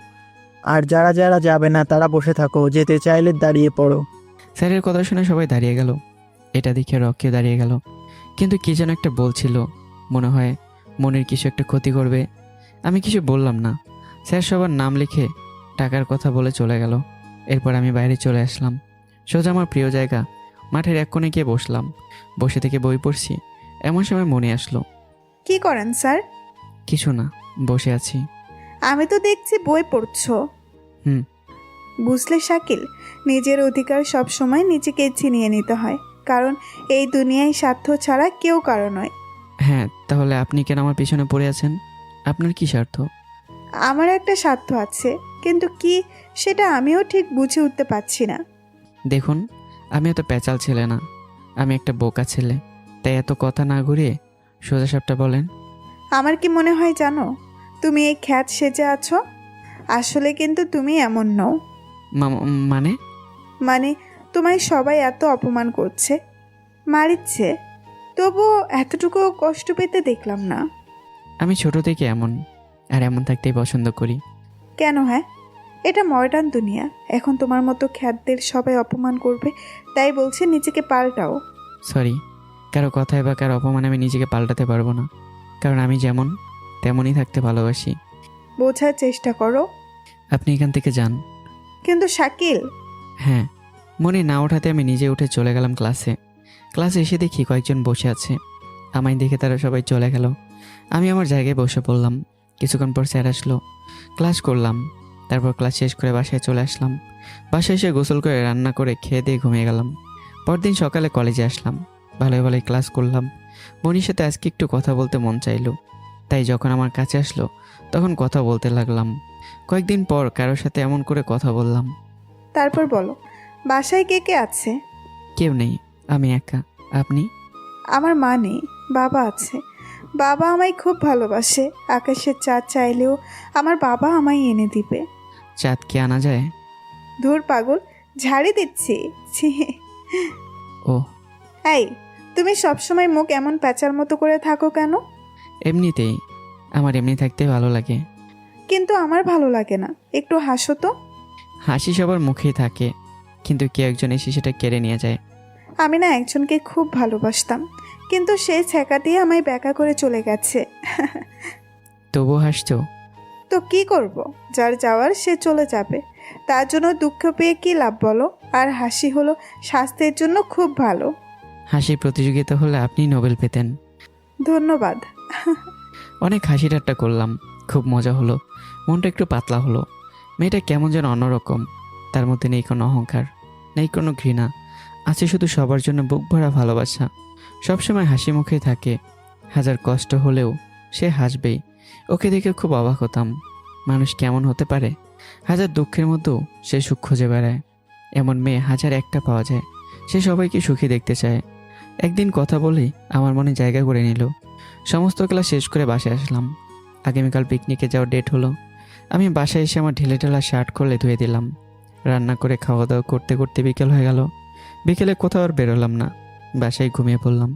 আর যারা যারা যাবে না তারা বসে থাকো, যেতে চাইলে দাঁড়িয়ে পড়ো। স্যারের কথা শুনে সবাই দাঁড়িয়ে গেল। এটা দেখে রকিও দাঁড়িয়ে গেল, কিন্তু কি যেন একটা বলছিল, মনে হয় মনের কিছু একটা ক্ষতি করবে। আমি কিছু বললাম না। স্যার সবার নাম লিখে টাকার কথা বলে চলে গেল। এরপর আমি বাইরে চলে আসলাম, সোজা আমার প্রিয় জায়গা মাঠের এক কোণে গিয়ে বসলাম। বসে থেকে বই পড়ছি, এমন সময় মনে আসলো। কি করেন স্যার? কিছু না, বসে আছি। আমি তো দেখছি বই পড়ছো। হুম। বুঝলে শাকিল, নিজের অধিকার সব সময় নিজেকে ছিনিয়ে নিতে হয়, কারণ এই দুনিয়ায় স্বার্থ ছাড়া কেউ কারো নয়। হ্যাঁ, তাহলে আপনি কেন আমার পিছনে পড়ে আছেন? আপনার কি স্বার্থ? আমার একটা স্বার্থ আছে, কিন্তু কি সেটা আমিও ঠিক বুঝে উঠতে পারছি না। দেখুন, আমি এত প্যাচাল ছেলে না, আমি একটা বোকা ছেলে। তাই এত কথা না ঘুরিয়ে সোজা সাপটা বলেন। আমার কি মনে হয় জানো, তুমি এই খ্যাত সেজে আছো, আসলে কিন্তু তুমি এমন নও। মানে? মানে তোমায় সবাই এত অপমান করছে, মারিচ্ছে, তবুও এতটুকু কষ্ট পেতে দেখলাম না। আমি ছোট থেকে এমন, আর এমন থাকতেই পছন্দ করি। কেন? হ্যাঁ, এটা মডার্ন দুনিয়া, এখন তোমার মতো খ্যাতদের সবাই অপমান করবে, তাই বলছে নিজেকে পাল্টাও। সরি, কারো কথায় বা কারো অপমানে আমি নিজেকে পাল্টাতে পারবো না, কারণ আমি যেমন তেমনই থাকতে ভালোবাসি। বোঝার চেষ্টা করো। আপনি এখান থেকে যান। কিন্তু শাকিল। হ্যাঁ, মনে না ওঠাতে আমি নিজে উঠে চলে গেলাম ক্লাসে। ক্লাসে এসে দেখি কয়েকজন বসে আছে। আমায় দেখে তারা সবাই চলে গেল। আমি আমার জায়গায় বসে পড়লাম। কিছুক্ষণ পর স্যার আসলো, ক্লাস করলাম। তারপর ক্লাস শেষ করে বাসায় চলে আসলাম। বাসায় এসে গোসল করে রান্না করে খেয়ে দিয়ে ঘুমিয়ে গেলাম। পরদিন সকালে কলেজে আসলাম, ভালোই ভালোই ক্লাস করলাম। মনির সাথে আজকে একটু কথা বলতে মন চাইলো, তাই যখন আমার কাছে আসলো তখন কথা বলতে লাগলাম। কয়েকদিন পর কারোর সাথে এমন করে কথা বললাম। তারপর বলো, বাসায় কে কে আছে? কেউ নেই, আমি একা। আপনি? আমার মা নেই, বাবা আছে। বাবা আমায় খুব ভালোবাসে, আকাশের চাঁদ চাইলেও আমার বাবা আমায় এনে দিবে। চাঁদ কি আনা যায়? ধুর পাগল, ঝাড়ি দিচ্ছি। ছি। ও, এই, তুমি সবসময় মুখ এমন প্যাঁচার মতো করে থাকো কেন? এমনিতেই, আমার এমনি থাকতে ভালো লাগে। কিন্তু আমার ভালো লাগে না, একটু হাসো তো। হাসি সবার মুখেই থাকে, কিন্তু কেউ একজন এসে সেটা কেড়ে নিয়ে যায়। আমি না একজনকে খুব ভালোবাসতাম, কিন্তু সে ছ্যাঁকা দিয়ে আমায় ব্যাকা করে চলে গেছে। তবুও হাসছো? তো কি করব, যার যাওয়ার সে চলে যাবে, তার জন্য দুঃখ পেয়ে কি লাভ বলো? আর হাসি হলো স্বাস্থ্যের জন্য খুব ভালো। হাসির প্রতিযোগিতা হলে আপনি নোবেল পেতেন। ধন্যবাদ। অনেক হাসি ঠাট্টা করলাম, খুব মজা হলো। মনটা একটু পাতলা হলো। মেয়েটা কেমন যেন অন্যরকম। তার মধ্যে নেই কোনো অহংকার, নেই কোনো ঘৃণা, আছে শুধু সবার জন্য বুক ভরা ভালোবাসা। সবসময় হাসি মুখে থাকে, হাজার কষ্ট হলেও সে হাসবেই। ওকে দেখে খুব অবাক হতাম, মানুষ কেমন হতে পারে। হাজার দুঃখের মধ্যেও সে সুখ খুঁজে বেড়ায়। এমন মেয়ে হাজার একটা পাওয়া যায়। সে সবাইকে সুখী দেখতে চায়। একদিন কথা বলেই আমার মনে জায়গা করে নিল। সমস্ত ক্লাস শেষ করে বাসায় আসলাম। আগামীকাল পিকনিকে যাওয়ার ডেট হলো। আমি বাসায় এসে আমার ঢিলেঢালা শার্ট খুলে ধুয়ে দিলাম। রান্না করে খাওয়া দাওয়া করতে করতে বিকেল হয়ে গেল। বিকেলে কোথাও আর বেরোলাম না, বাসায় ঘুমিয়ে পড়লাম।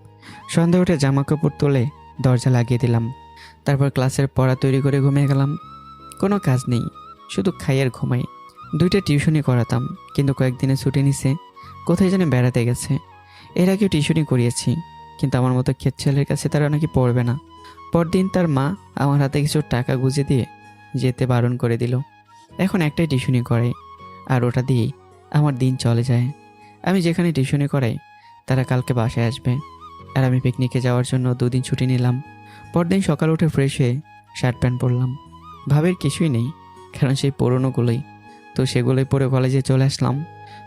সন্ধ্যা উঠে জামা কাপড় তুলে দরজা লাগিয়ে দিলাম। তারপর ক্লাসের পড়া তৈরি করে ঘুমিয়ে গেলাম। কোনো কাজ নেই, শুধু খাই আর ঘুমাই। 2টা টিউশনই করাতাম, কিন্তু কয়েকদিনে ছুটি নিছে, কোথায় যেন বেড়াতে গেছে। এর আগেও টিউশনই করিয়েছি, কিন্তু আমার মতো ক্ষেত ছেলের কাছে তারা নাকি পড়বে না। পরদিন তার মা আমার হাতে কিছু টাকা গুঁজে দিয়ে যেতে বারণ করে দিল। এখন একটাই টিউশনই করে, আর ওটা দিয়েই আমার দিন চলে যায়। আমি যেখানে টিউশনি করাই তারা কালকে বাসায় আসবে, আর আমি পিকনিকে যাওয়ার জন্য 2 দিন ছুটি নিলাম। পরদিন সকাল উঠে ফ্রেশ হয়ে শার্ট প্যান্ট পরলাম, ভাবের কিছুই নেই, কারণ সেই পুরনোগুলোই। তো সেগুলোই পরে কলেজে চলে আসলাম।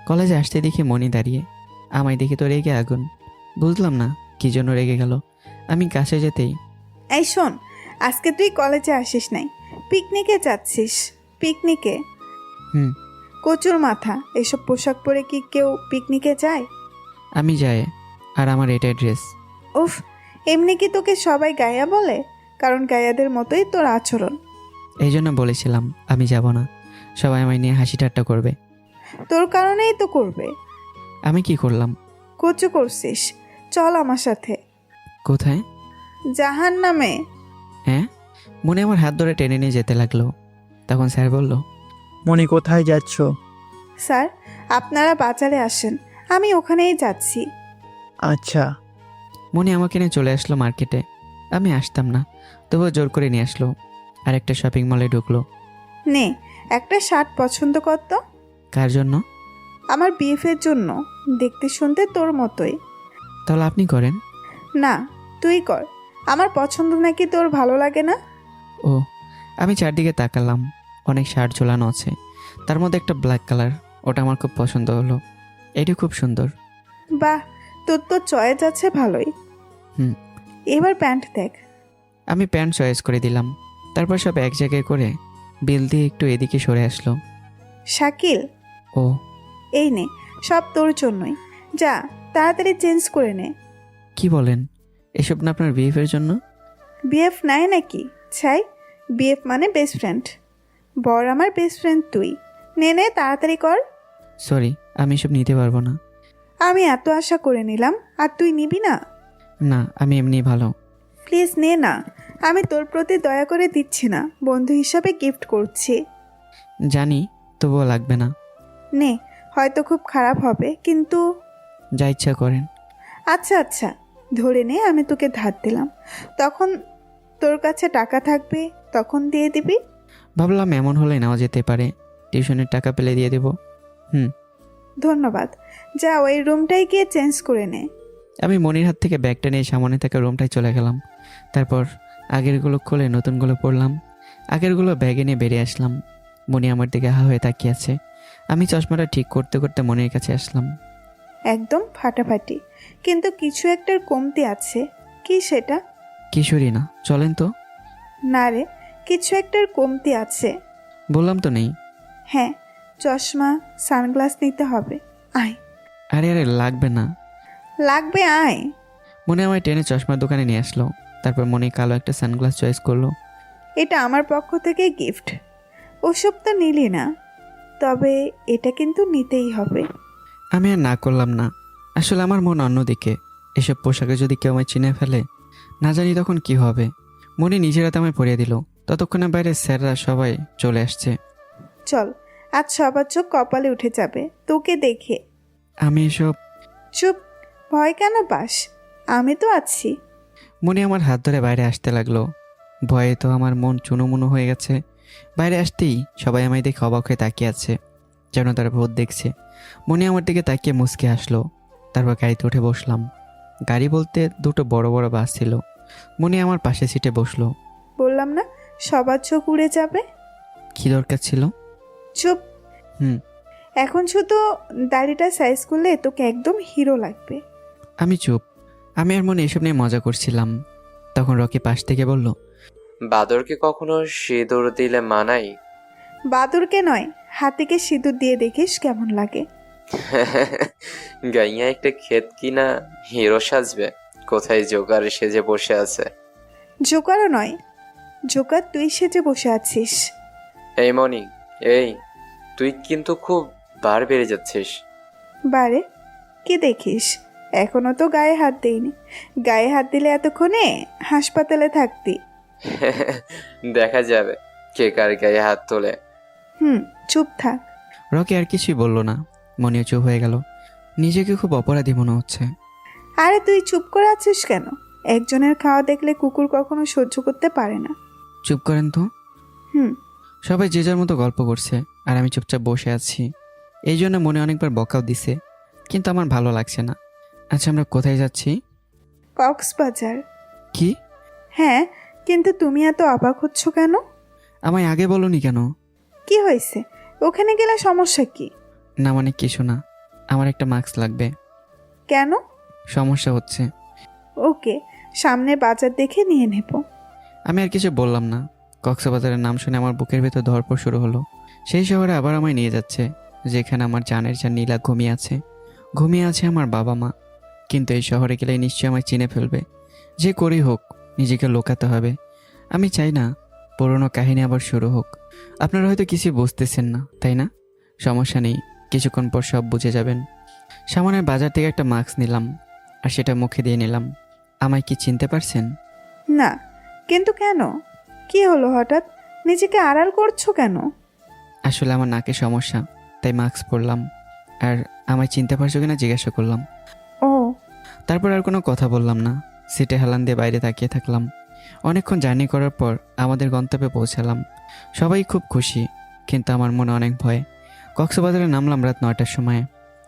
কলেজে আসতে দেখি মনি দাঁড়িয়ে, আমায় দেখে তো রেগে আগুন। বুঝলাম না কী জন্য রেগে গেল। আমি কাছে যেতেই, এই শোন, আজকে তুই কলেজে আসিস নাই, পিকনিকে যাচ্ছিস। পিকনিকে? হুম। কচুর মাথা, এসব পোশাক পরে কি কেউ পিকনিকে যায়? আমি যাই, আর আমার এটাই ড্রেস। উফ, এমনি কি তোকে সবাই গায়া বলে? কারণ গায়াদের মতোই তোর আচরণ। এই জন্য বলেছিলাম আমি যাব না, সবাই আমায় নিয়ে হাসি ঠাট্টা করবে। তোর কারণেই তো করবে। আমি কি করলাম? কচু করছিস। চল আমার সাথে। কোথায়? জাহান নামে। হ্যাঁ। মনে আমার হাত ধরে টেনে নিয়ে যেতে লাগলো। তখন স্যার বলল, মনি কোথায় যাচ্ছ? স্যার, আপনারা বাজারে আসেন, আমি ওখানেই যাচ্ছি। আচ্ছা। মনি আমাকে নিয়ে চলে আসলো মার্কেটে। আমি আসতাম না, তবুও জোর করে নিয়ে আসলো। আর একটা শপিং মলে ঢুকলো। নে, একটা শার্ট পছন্দ কর তো। কার জন্য? আমার বিএফের জন্য। দেখতে শুনতে তোর মতোই। তাহলে আপনি করেন। না, তুই কর। আমার পছন্দ নাকি তোর ভালো লাগে না? ও, আমি চারদিকে তাকালাম। অনেক শার্ট ঝোলানো আছে, তার মধ্যে একটা ব্ল্যাক কালার, ওটা আমার খুব পছন্দ হলো। এটি খুব সুন্দর। বাহ, তোর তো চয়েস আছে ভালোই। হুম। এবার প্যান্ট দেখ। আমি প্যান্ট চয়েস করে দিলাম। তারপর সব এক জায়গায় করে বিল দিয়ে একটু এদিকে সরে আসলো। শাকিল, ও, এই নে, সব তোর জন্যই। যা, তাড়াতাড়ি চেঞ্জ করে নে। কি বলেন? এসব না আপনার বিহেভিয়ারের জন্য? বিএফ নাই নাকি? ছাই, বিএফ মানে বেস্ট ফ্রেন্ড। বর আমার বেস্ট ফ্রেন্ড তুই। নে নে, তাড়াতাড়ি কর। সরি, আমি এসব নিতে পারবো না। আমি এত আশা করে নিলাম, আর তুই নিবি না? না, আমি এমনি ভালো। প্লিজ নে না, আমি তোর প্রতি দয়া করে দিচ্ছি না, বন্ধু হিসাবে গিফট করছি। জানি, তবুও লাগবে না। নে, হয়তো খুব খারাপ হবে কিন্তু। যা ইচ্ছা করেন। আচ্ছা আচ্ছা, ধরে নে আমি তোকে ধার দিলাম, তখন তোর কাছে টাকা থাকবে, তখন দিয়ে দিবি। ভাবলাম এমন হলে নেওয়া যেতে পারে, টিউশনের টাকা পেলে দিয়ে দেব। ধন্যবাদ। যা, ওই রুমটাই গিয়ে চেঞ্জ করে নে। আমি মনির হাত থেকে ব্যাগটা নিয়ে সামনে থাকা রুমটায় চলে গেলাম। তারপর আগেরগুলো খুলে নতুনগুলো পরলাম। আগেরগুলো ব্যাগে নিয়ে বেরিয়ে আসলাম। মনি আমার দিকে হা হয়ে তাকিয়ে আছে। আমি চশমাটা ঠিক করতে করতে মনির কাছে আসলাম। একদম ফাটাফাটি, কিন্তু কিছু একটার কমতি আছে। কি সেটা? কিশোরী না, চলেন তো। না রে, কিছু একটার কমতি আছে। বললাম তো নেই। হ্যাঁ, চশমা, সানগ্লাস নিতে হবে। আয়। আরে আরে, লাগবে না। লাগবে, আয়। মনে আমায় টেনে চশমার দোকানে নিয়ে আসলো। তারপর মনে কালো একটা সানগ্লাস চয়েস করলো। এটা আমার পক্ষ থেকে গিফট। ওসব তো নিলি না, তবে এটা কিন্তু নিতেই হবে। আমি আর না করলাম না। আসলে আমার মন অন্যদিকে। এসব পোশাকে যদি কেউ আমায় চিনে ফেলে, না জানি তখন কি হবে। মনে নিজের হাতে আমায় পরিয়ে দিল। ততক্ষণে বাইরে স্যাররা সবাই চলে আসছে। চল, আজ সবার চোখ কপালে উঠে যাবে তোকে দেখে। আমি এসব। চুপ, ভয় কেন পাস? আমি তো আছি। মনে আমার হাত ধরে বাইরে আসতে লাগলো। ভয়ে তো আমার মন চুনোমুনো হয়ে গেছে। বাইরে আসতেই সবাই আমায় দেখে অবাক হয়ে তাকিয়ে আছে, যেন তারা ভূত দেখছে। মনে আমার দিকে তাকিয়ে মুচকে আসলো। তারপর গাড়িতে উঠে বসলাম। গাড়ি বলতে দুটো বড় বড় বাস ছিল। মনে আমার পাশে সিটে বসলো। বললাম না, সবার চোখ উড়ে যাবে। কি দরকার ছিল? চুপ। হুম। এখন শুধু দাড়িটা সাইজ করলে তোকে একদম হিরো লাগবে। আমি চুপ। আমি আর মনে এসব নিয়ে মজা করছিলাম। তখন রকি পাশ থেকে বলল, বাদরকে কখনো সিঁদুর দিলে মানাই? বাদুরকে নয়, হাতিকে সিঁদুর দিয়ে দেখিস কেমন লাগে। গাইয়া একটা ক্ষেত কিনা হিরো সাজবে? কোথায় জোগাড় সেজে বসে আছে? জোকারও নয়, জোকার তুই সেজে বসে আছিস। এই মনি, এই, তুই কিন্তু খুব বার বেড়ে যাচ্ছিস। বারে, কি দেখিস? এখনো তো গায়ে হাত দেইনি। গায়ে হাত দিলে এতক্ষণে হাসপাতালে থাকতি। দেখা যাবে কে কার গায়ে হাত তোলে। চুপ থাক। রকি আর কিছুই বলল না। মনিও চুপ হয়ে গেল। নিজেকে খুব অপরাধী মনে হচ্ছে। আরে তুই চুপ করে আছিস কেন? একজনের খাওয়া দেখলে কুকুর কখনো সহ্য করতে পারে না। চুপ করেন তো। হুম। সবাই যে যার মতো গল্প করছে, আর আমি চুপচাপ বসে আছি। এই জন্য মনে অনেকবার বকাও দিছে, কিন্তু আমার ভালো লাগছে না। আচ্ছা, আমরা কোথায় যাচ্ছি? কক্সবাজার। কি? হ্যাঁ, কিন্তু তুমি এত অবাক হচ্ছ কেন? আমায় আগে বলনি কেন? কি হয়েছে? ওখানে গেলে সমস্যা কি? না মানে কিছু না, আমার একটা মাস্ক লাগবে। কেন? সমস্যা হচ্ছে। ওকে, সামনে বাজার দেখে নিয়ে নেব। আমি আর কিছু বললাম না। কক্সবাজারের নাম শুনে আমার বুকের ভেতর ধড়ফড় শুরু হলো। সেই শহরে আবার আমায় নিয়ে যাচ্ছে, যেখানে আমার জানের জান নীলা ঘুমিয়ে আছে আমার বাবা মা। কিন্তু এই শহরে গেলে নিশ্চয়ই আমায় চিনে ফেলবে। যে করেই হোক নিজেকে লুকাতে হবে। আমি চাই না পুরনো কাহিনী আবার শুরু হোক। আপনারা হয়তো কিছু বুঝতেছেন না, তাই না? সমস্যা নেই, কিছুক্ষণ পর সব বুঝে যাবেন। সামনের বাজার থেকে একটা মাস্ক নিলাম আর সেটা মুখে দিয়ে নিলাম। আমায় কি চিনতে পারছেন? না, কিন্তু কেন? কি হলো হঠাৎ? নিজেকে আড়াল করছো কেন? আসলে আমার নাকে সমস্যা, তাই মাস্ক পরলাম। আর আমায় চিনতে পারছো কিনা জিজ্ঞাসা করলাম। ও, তারপর আর কোনো কথা বললাম না। সিটে হেলান দিয়ে বাইরে তাকিয়ে থাকলাম। অনেকক্ষণ জার্নি করার পর আমাদের গন্তব্যে পৌঁছালাম। সবাই খুব খুশি, কিন্তু আমার মনে অনেক ভয়। কক্সবাজারে নামলাম রাত 9টার সময়।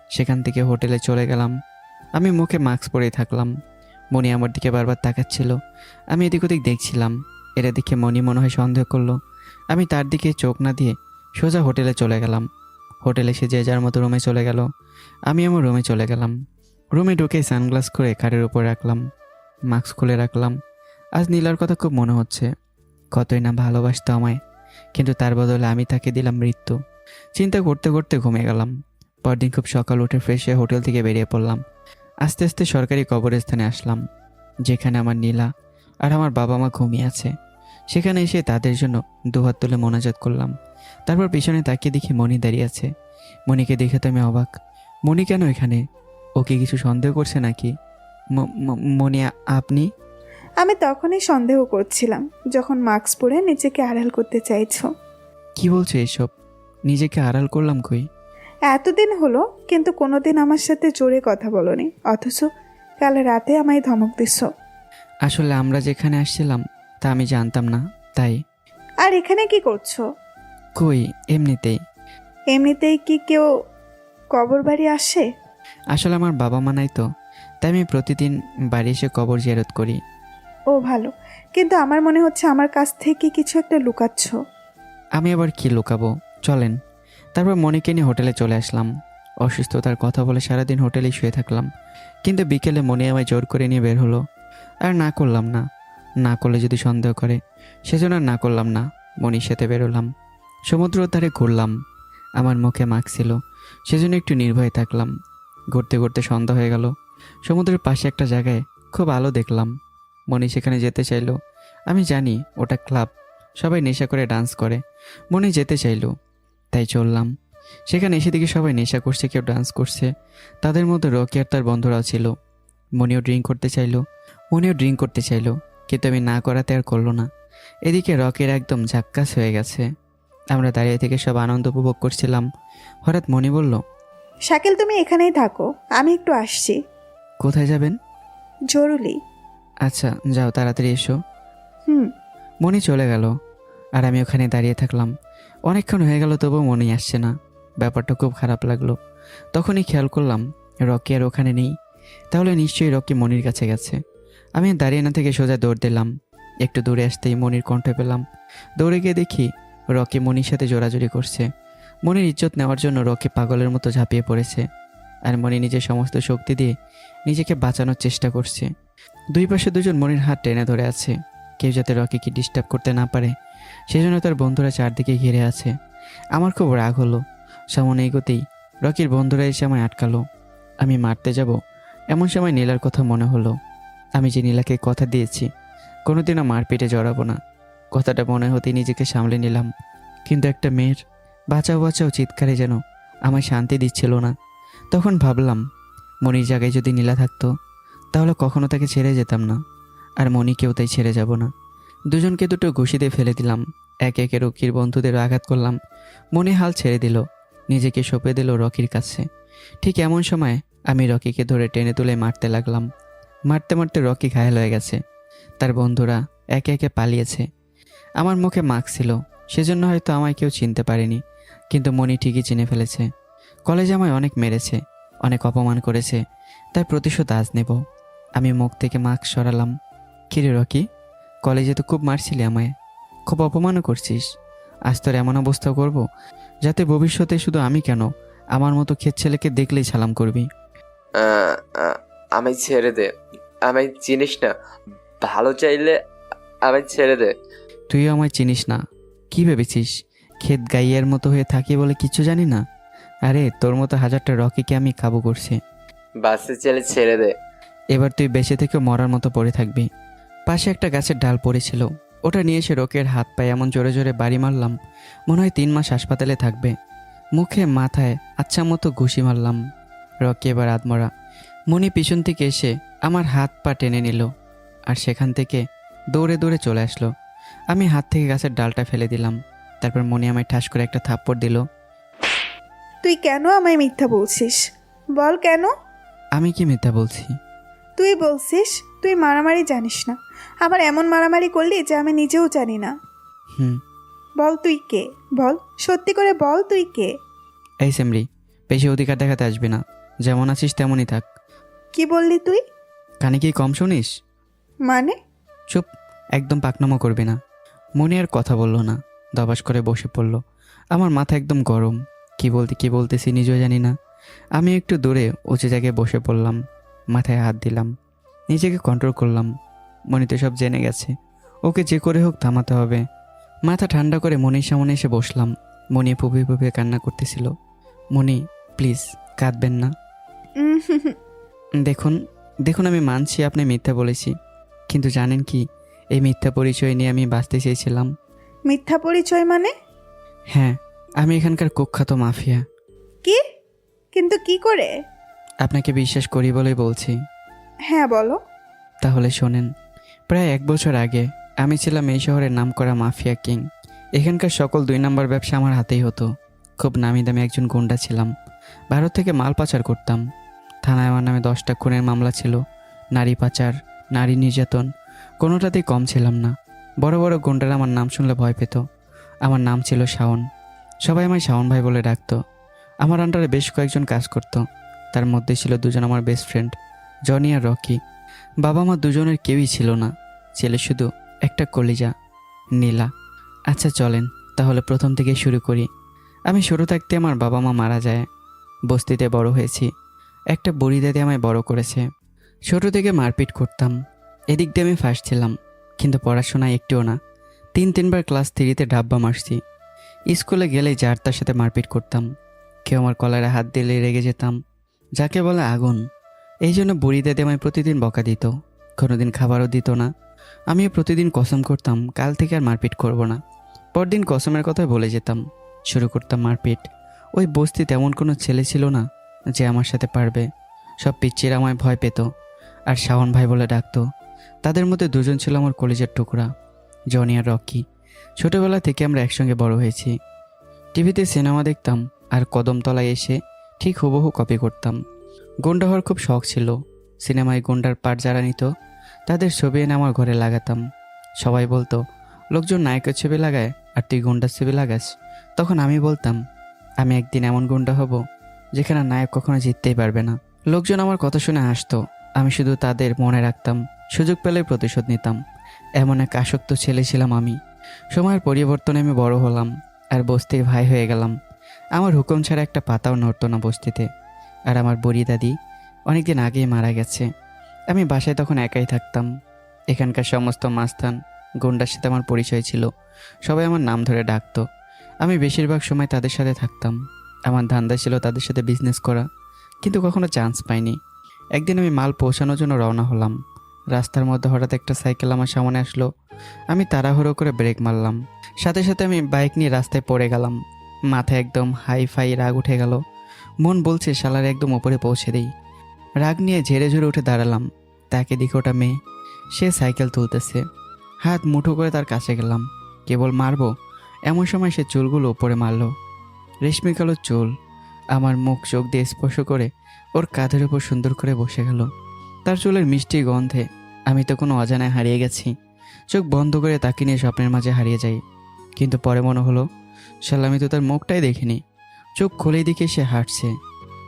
সেখান থেকে হোটেলে চলে গেলাম। আমি মুখে মাস্ক পরেই থাকলাম। মনি আমার দিকে বারবার তাকাচ্ছিল। আমি এদিক ওদিক দেখছিলাম। এটা দেখে মনি মনে হয় সন্দেহ করলো। আমি তার দিকে চোখ না দিয়ে সোজা হোটেলে চলে গেলাম। হোটেলে এসে যে যার মতো রুমে চলে গেল। আমি আমার রুমে চলে গেলাম। রুমে ঢুকে সানগ্লাস করে খাটের উপর রাখলাম, মাস্ক খুলে রাখলাম। আজ নীলার কথা খুব মনে হচ্ছে। কতই না ভালোবাসতো আমায়, কিন্তু তার বদলে আমি তাকে দিলাম মৃত্যু। চিন্তা করতে করতে ঘুমিয়ে গেলাম। পরদিন খুব সকাল উঠে ফ্রেশ হয়ে হোটেল থেকে বেরিয়ে পড়লাম। আস্তে আস্তে সরকারি কবরস্থানে আসলাম, যেখানে আমার নীলা আর আমার বাবা মা ঘুমিয়ে আছে। সেখানে এসে তাদের জন্য দুহাত তুলে মোনাজাত করলাম। তারপর পিছনে তাকিয়ে দেখি মনি দাঁড়িয়ে আছে। মনিকে দেখে তো আমি অবাক। মনি কেন এখানে? ও কি কিছু সন্দেহ করছে নাকি? মনি, আপনি? আমি তখনই সন্দেহ করছিলাম যখন মাস্ক পরে নিজেকে আড়াল করতে চাইছো। কি বলছো এসব? নিজেকে আড়াল করলাম কই? এতদিন হলো কিন্তু কোনোদিন আমার সাথে জোরে কথা বলনি, অথচ কাল রাতে আমায় ধমক দিচ্ছ। আসলে আমরা যেখানে আসছিলাম তা আমি জানতাম না, তাই। আর এখানে কি করছো? কই, এমনিতেই। এমনিতেই কি কেউ কবর বাড়ি আসে? আসলে আমার বাবা মা নাই তো, তাই আমি প্রতিদিন বাড়ি এসে কবর জিয়ারত করি। ও ভালো, কিন্তু আমার মনে হচ্ছে আমার কাছ থেকে কিছু একটা লুকাচ্ছ। আমি আবার কি লুকাবো, চলেন। তারপর মনিকে নিয়ে হোটেলে চলে আসলাম। অসুস্থতার কথা বলে সারাদিন হোটেলেই শুয়ে থাকলাম। কিন্তু বিকেলে মনি আমায় জোর করে নিয়ে বের হলো। আর না করলাম না, না করলে যদি সন্দেহ করে, সেজন্য আর না করলাম না। মনির সাথে বেরোলাম, সমুদ্রের ধারে ঘুরলাম। আমার মুখে মাস্ক ছিল, সেজন্য একটু নির্ভয়ে থাকলাম। ঘুরতে ঘুরতে সন্ধ্যা হয়ে গেল। সমুদ্রের পাশে একটা জায়গায় খুব আলো দেখলাম। মনি সেখানে যেতে চাইলো। আমি জানি ওটা ক্লাব, সবাই নেশা করে ডান্স করে। মনি যেতে চাইলো, তাই চললাম। সেখানে এসে দেখি সবাই নেশা করছে, কেউ ডান্স করছে। তাদের মধ্যে রকি আর তার বন্ধুরাও ছিল। মনিও ড্রিঙ্ক করতে চাইলো, কিন্তু আমি না করাতে আর করলো না। এদিকে রকির একদম ঝাক্কাস হয়ে গেছে। আমরা দাঁড়িয়ে থেকে সব আনন্দ উপভোগ করছিলাম। হঠাৎ মনি বলল, শাকিল, তুমি এখানেই থাকো, আমি একটু আসছি। কোথায় যাবেন? জরুরি। আচ্ছা যাও, তাড়াতাড়ি এসো। হুম। মনি চলে গেল আর আমি ওখানে দাঁড়িয়ে থাকলাম। অনেকক্ষণ হয়ে গেল, তবুও মনি আসছে না। ব্যাপারটা খুব খারাপ লাগলো। তখনই খেয়াল করলাম রকি আর ওখানে নেই। তাহলে নিশ্চয়ই রকি মনির কাছে গেছে। আমি দাঁড়িয়ে না থেকে সোজা দৌড় দিলাম। একটু দূরে আসতেই মনির কণ্ঠ পেলাম। দৌড়ে গিয়ে দেখি রকি মনির সাথে জোরাজুরি করছে। মনির ইজ্জত নেওয়ার জন্য রকি পাগলের মতো ঝাঁপিয়ে পড়েছে। আর মনি নিজের সমস্ত শক্তি দিয়ে নিজেকে বাঁচানোর চেষ্টা করছে। দুই পাশে দুজন মনির হাত টেনে ধরে আছে, কেউ যাতে রকিকে ডিস্টার্ব করতে না পারে, সেজন্য তার বন্ধুরা চারদিকে ঘিরে আছে। আমার খুব রাগ হলো। সামনে এগোতেই রকির বন্ধুরা এসে আমায় আটকালো। আমি মারতে যাব, এমন সময় নীলার কথা মনে হলো। আমি যে নীলাকে কথা দিয়েছি কোনোদিনও মারপিটে জড়াবো না, কথাটা মনে হতেই নিজেকে সামলে নিলাম। কিন্তু একটা মেয়ের বাঁচাও বাঁচাও চিৎকারে যেন আমায় শান্তি দিচ্ছিল না। তখন ভাবলাম, মনির জায়গায় যদি নীলা থাকতো তাহলে কখনো তাকে ছেড়ে যেতাম না, আর মনিকেও তাই ছেড়ে যাব না। দুজনকে দুটো ঘুষি দিয়ে ফেলে দিলাম। একে একে রকির বন্ধুদের আঘাত করলাম। মনে হাল ছেড়ে দিল, নিজেকে সঁপে দিল রকির কাছে। ঠিক এমন সময় আমি রকিকে ধরে টেনে তুলে মারতে লাগলাম। মারতে মারতে রকি ঘায়েল হয়ে গেছে। তার বন্ধুরা একে একে পালিয়েছে। আমার মুখে মাস্ক ছিল, সেজন্য হয়তো আমায় কেউ চিনতে পারেনি, কিন্তু মনি ঠিকই চিনে ফেলেছে। কলেজে আমায় অনেক মেরেছে, অনেক অপমান করেছে, তার প্রতিশোধ আজ নেব। আমি মুখ থেকে মাস্ক সরালাম। কিরে রকি, কলেজে তো খুব মারছিলি আমায়, খুব অপমানও করছিস, আজ তোর এমন অবস্থা করব যাতে ভবিষ্যতে শুধু আমি কেন, আমার মতো ক্ষেত ছেলেকে দেখলেই সালাম করবি। আহ, আহ, আমায় ছেড়ে দে, আমায় চিনিস না, ভালো চাইলে আমায় ছেড়ে দে। তুইও আমায় চিনিস না। কি ভেবেছিস ক্ষেত গাইয়ের মতো হয়ে থাকি বলে কিছু জানি না? আরে তোর মতো হাজারটা রকিকে আমি কাবু করছি। বাসে ছেলে ছেড়ে দে। এবার তুই বেঁচে থেকে মরার মতো পড়ে থাকবি। পাশে একটা গাছের ডাল পড়েছিল, ওটা নিয়ে এসে রকের হাত পায়ে এমন জোরে জোরে বাড়ি মারলাম, মনে হয় 3 মাস হাসপাতালে থাকবে। মুখে মাথায় আচ্ছা মতো ঘুষি মারলাম। রকি এবার আদমরা। মনি পিছন থেকে এসে আমার হাত পা টেনে নিল, আর সেখান থেকে দৌড়ে দৌড়ে চলে আসলো। আমি হাত থেকে গাছের ডালটা ফেলে দিলাম। তারপর মনি আমায় ঠাস করে একটা থাপ্পড় দিল। তুই কেন আমায় মিথ্যা বলছিস? বল কেন? আমি কি মিথ্যা বলছি? তুই বলছিস তুই মারামারি জানিস না, আবার এমন মারামারি করলি যে আমি নিজেও জানি না। হুম। বল তুই কে? বল, সত্যি করে বল তুই কে? এই সেমরি, বেশি অধিকার দেখাতে আসবি না। যেমন আছিস তেমনই থাক। কি বললি তুই? কানে কি কম শুনিস? মানে? চুপ, একদম পাকনামো করবি না। মনি আর কথা বলল না, দবাস করে বসে পড়ল। আমার মাথা একদম গরম, কি বলতেছি নিজেও জানি না। আমি একটু দূরে উঁচু জায়গায় বসে পড়লাম, মাথায় হাত দিলাম, নিজেকে কন্ট্রোল করলাম। মনি তো সব জেনে গেছে, ওকে যে করে হোক থামাতে হবে। মাথা ঠান্ডা করে মনির সামনে এসে বসলাম। মনি ফুপিয়ে ফুপিয়ে কান্না করতেছিল। মনি প্লিজ কাঁদবেন না। উম হুম হুম। দেখুন দেখুন, আমি মানছি আপনি মিথ্যা বলেছি, কিন্তু জানেন কি, এই মিথ্যা পরিচয় নিয়ে আমি বাঁচতে চেয়েছিলাম। মিথ্যা পরিচয় মানে? হ্যাঁ, আমি এখানকার কুখ্যাত মাফিয়া। কি? কিন্তু কি করে? আপনাকে বিশ্বাস করি বলেই বলছি। হ্যাঁ বলো। তাহলে শোনেন, প্রায় 1 বছর আগে আমি ছিলাম এই শহরের নামকরা মাফিয়া কিং। এখানকার সকল 2 নম্বর ব্যবসা আমার হাতেই হতো। খুব নামি দামি একজন গুন্ডা ছিলাম, ভারত থেকে মাল পাচার করতাম। থানায় আমার নামে 10টা খুনের মামলা ছিল। নারী পাচার, নারী নির্যাতন, কোনোটাতেই কম ছিলাম না। বড় বড় গুন্ডারা আমার নাম শুনলে ভয় পেত। আমার নাম ছিল শাওন, সবাই আমায় শাওন ভাই বলে ডাকতো। আমার আন্ডারে বেশ কয়েকজন কাজ করত, তার মধ্যে ছিল 2জন আমার বেস্ট ফ্রেন্ড, জনি আর রকি। বাবা মা দুজনের কেউই ছিল না, ছিল শুধু একটা কলিজা, নীলা। আচ্ছা চলেন তাহলে প্রথম থেকে শুরু করি। আমি ছোটো থাকতে আমার বাবা মা মারা যায়। বস্তিতে বড় হয়েছি, একটা বুড়ি দাদি আমায় বড় করেছে। ছোট থেকে মারপিট করতাম, এদিক দিয়ে আমি ফার্স্ট ছিলাম, কিন্তু পড়াশোনায় একটুও না। 3বার ক্লাস 3তে ডাব্বা মারছি। স্কুলে গেলেই যার তার সাথে মারপিট করতাম। কেউ আমার কলারে হাত দিলে রেগে যেতাম, যাকে বলে আগুন। এই জন্য বুড়ি দাদি আমায় প্রতিদিন বকা দিত, কোনোদিন খাবারও দিত না। আমিও প্রতিদিন কসম করতাম কাল থেকে আর মারপিট করব না। পরদিন কসমের কথা বলে যেতাম, শুরু করতাম মারপিট। ওই বস্তিতে এমন কোনো ছেলে ছিল না যে আমার সাথে পারবে। সব পিচ্চিরা আমায় ভয় পেত আর শাওন ভাই বলে ডাকতো। তাদের মধ্যে 2জন ছিল আমার কলেজের টুকরা, জনি আর রকি। ছোটোবেলা থেকে আমরা একসঙ্গে বড় হয়েছি। টিভিতে সিনেমা দেখতাম আর কদমতলায় এসে ঠিক হুবহু কপি করতাম। গুন্ডা হওয়ার খুব শখ ছিল। সিনেমায় গুন্ডার পার্ট যারা নিত তাদের ছবি এনে আমার ঘরে লাগাতাম। সবাই বলতো লোকজন নায়কের ছবি লাগায় আর তুই গুন্ডার ছবি লাগাস। তখন আমি বলতাম আমি একদিন এমন গুন্ডা হব যেখানে নায়ক কখনো জিততেই পারবে না। লোকজন আমার কথা শুনে হাসতো, আমি শুধু তাদের মনে রাখতাম, সুযোগ পেলে প্রতিশোধ নিতাম। এমন এক আসক্ত ছেলে ছিলাম আমি। সময়ের পরিবর্তনে আমি বড় হলাম আর বস্তির ভাই হয়ে গেলাম। আমার হুকুম ছাড়া একটা পাতাও নড়তো না বস্তিতে। আর আমার বুড়ি দাদি অনেকদিন আগেই মারা গেছে। আমি বাসায় তখন একাই থাকতাম। এখানকার সমস্ত মাস্তান গুন্ডার সাথে আমার পরিচয় ছিল, সবাই আমার নাম ধরে ডাকতো। আমি বেশিরভাগ সময় তাদের সাথে থাকতাম। আমার ধান্দা ছিল তাদের সাথে বিজনেস করা, কিন্তু কখনো চান্স পাইনি। একদিন আমি মাল পৌঁছানোর জন্য রওনা হলাম। রাস্তার মধ্যে হঠাৎ একটা সাইকেল আমার সামনে আসলো। আমি তাড়াহুড়ো করে ব্রেক মারলাম, সাথে সাথে আমি বাইক নিয়ে রাস্তায় পড়ে গেলাম। মাথায় একদম হাই ফাই রাগ উঠে গেল। মন বলছে শালার একদম ওপরে পৌঁছে দিই। রাগ নিয়ে ঝেড়ে ঝুড়ে উঠে দাঁড়ালাম। তাকে দেখে ওটা মেয়ে, সে সাইকেল তুলতেছে। হাত মুঠো করে তার কাছে গেলাম, কেবল মারবো এমন সময় সে চুলগুলো ওপরে মারল। রেশমি কালো চুল আমার মুখ চোখ দিয়ে স্পর্শ করে ওর কাঁধের উপর সুন্দর করে বসে গেল। তার চুলের মিষ্টি গন্ধে আমি তো কোনো অজানায় হারিয়ে গেছি। চোখ বন্ধ করে তাকে নিয়ে স্বপ্নের মাঝে হারিয়ে যাই। কিন্তু পরে মনে হলো শালা আমি তো তার মুখটাই দেখিনি। চোখ খুলেই দিকে সে হাঁটছে।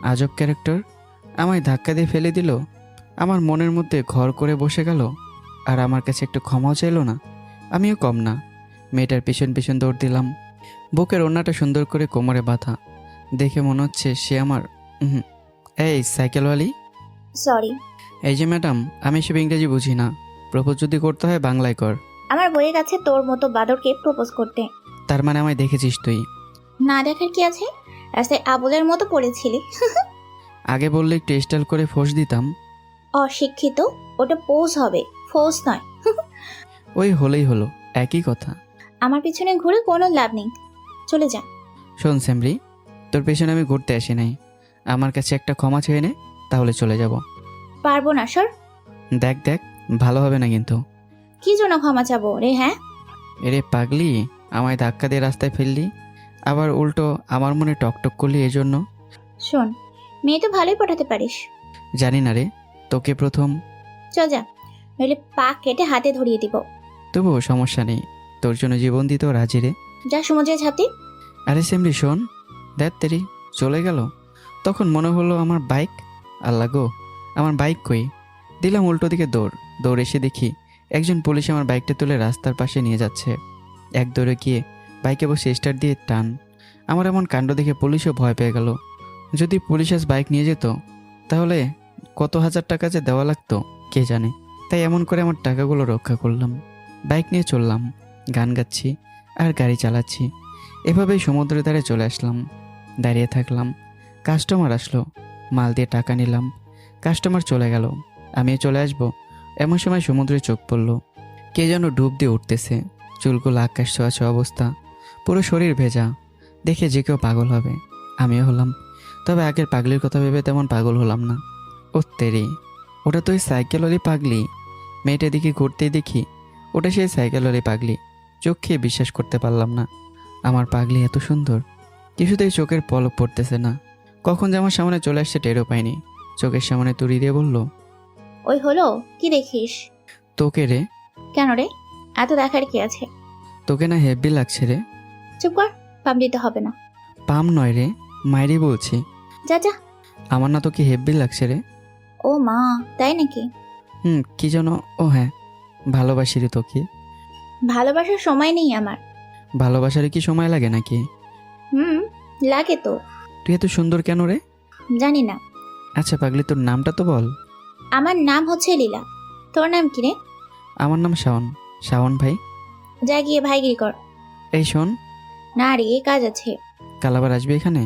আজব ক্যারেক্টার, আমায় ধাক্কা দিয়ে ফেলে দিল, আমার মনের মধ্যে ঘর করে বসে গেল, আর আমার কাছে একটু ক্ষমাও চাইলো না। আমিও কম না, মেয়েটার পিছন পিছন দৌড় দিলাম। বুকের ওড়নাটা সুন্দর করে কোমরে বাঁধা, দেখে মনে হচ্ছে সে আমার এই সাইকেলওয়ালি। সরি। এই যে ম্যাডাম, আমি এসব ইংরেজি বুঝি না, প্রপোজ যদি করতে হয় বাংলায় কর। আমার বইয়ে গেছে তোর মতো বাদরকে প্রপোজ করতে। তার মানে আমায় দেখেছিস তুই? না দেখার কি আছে, রাস্তায় আবুলের মতো পড়েছিলি। আগে বললে একটু স্টাইল করে ফোঁস দিতাম। অশিক্ষিত, ওটা পোজ হবে, ফোর্স নয়। ওই হলেই হলো, একই কথা। আমার পিছনে ঘুরে কোনো লাভ নেই, চলে যা। শোন স্যামরি, তোর পেছনে আমি ঘুরতে আসি নাই, আমার কাছে একটা ক্ষমা চেয়ে নে, তাহলে চলে যাব। পারবো না সর। দেখ দেখ, ভালো হবে না কিন্তু। কি জন্য ক্ষমা চাবো রে? হ্যাঁ, এরে পাগলি, আমায় ধাক্কা দিয়ে রাস্তায় ফেললি, আবার উল্টো আমার মনে টকটক করলি এজন্য। শোন, মেয়ে তো ভালোই পাঠাতে পারিস। জানি না রে, তোকে প্রথম। চল যা, নইলে পা কেটে হাতে ধরিয়ে দিব। তবুও সমস্যা নেই, তোর জন্য জীবন দিতেও রাজি রে। যা সমুদ্রে ঝাঁপতি। আরে স্যামরি শোন, দেখ তেরি চলে গেল। তখন মনে হলো আমার বাইক, আল্লাহ গো, আমার বাইক কই। দিলাম উল্টো দিকে দৌড়, দৌড় এসে দেখি একজন পুলিশ আমার বাইকটা তুলে রাস্তার পাশে নিয়ে যাচ্ছে। এক দৌড়ে গিয়ে বাইকে বসে স্টার্ট দিয়ে টান। আমার এমন কাণ্ড দেখে পুলিশও ভয় পেয়ে গেল। যদি পুলিশ আজ বাইক নিয়ে যেত তাহলে কত হাজার টাকা যে দেওয়া লাগতো কে জানে। তাই এমন করে আমার টাকাগুলো রক্ষা করলাম। বাইক নিয়ে চললাম, গান গাচ্ছি আর গাড়ি চালাচ্ছি। এভাবেই সমুদ্রের ধারে চলে আসলাম। দাঁড়িয়ে থাকলাম, কাস্টমার আসলো, মাল দিয়ে টাকা নিলাম। কাস্টমার চলে গেল, আমিও চলে আসবো। এমন সময় সমুদ্রে চোখ পড়লো, কে যেন ডুব দিয়ে উঠতেছে, চুলগুলো আকাশ ছোঁয়া ছোঁয়া অবস্থা, পুরো শরীর ভেজা। দেখে যে কেউ পাগল হবে, আমিও হলাম। তবে আগের পাগলির কথা ভেবে তেমন পাগল হলাম না। ও তেরি, ওটা তো ওই সাইকেলওয়ালি পাগলি। মেয়েটা দিকে ঘুরতেই দেখি ওটা সেই সাইকেলওয়ালি পাগলি। চোখ খেয়ে বিশ্বাস করতে পারলাম না, আমার পাগলি এত সুন্দর। কিছুতেই চোখের পলক পড়তেছে না। কখন যে আমার সামনে চলে আসছে টেরও পাইনি। চোখের সামনে তুড়ি দিয়ে বলল, ওই হলো, কি দেখিস? তোকে রে। কেন রে, এত দেখার কি আছে? তোকে না হেব্বি লাগছে রে। চুপ কর, পাম দিতে হবে না। পাম নয় রে, মাইরি বলছি। যা যা। আমার না তোকে হেব্বি লাগছে রে। ও মা, তাই নাকি? কি যেন, ও হ্যাঁ, ভালোবাসি রে তোকে। ভালোবাসার সময় নেই আমার। ভালোবাসার কি সময় লাগে নাকি? লাগে তো। তুই এত সুন্দর কেন রে? জানি না। আচ্ছা পাগলি, তোর নামটা তো বল। আমার নাম হচ্ছে লীলা। তোর নাম কি রে? আমার নাম শাওন। শাওন ভাই। যা গিয়ে ভাইগিরি কর। এই শোন, না রে, কাজ আছে। কাল আবার আসবি এখানে?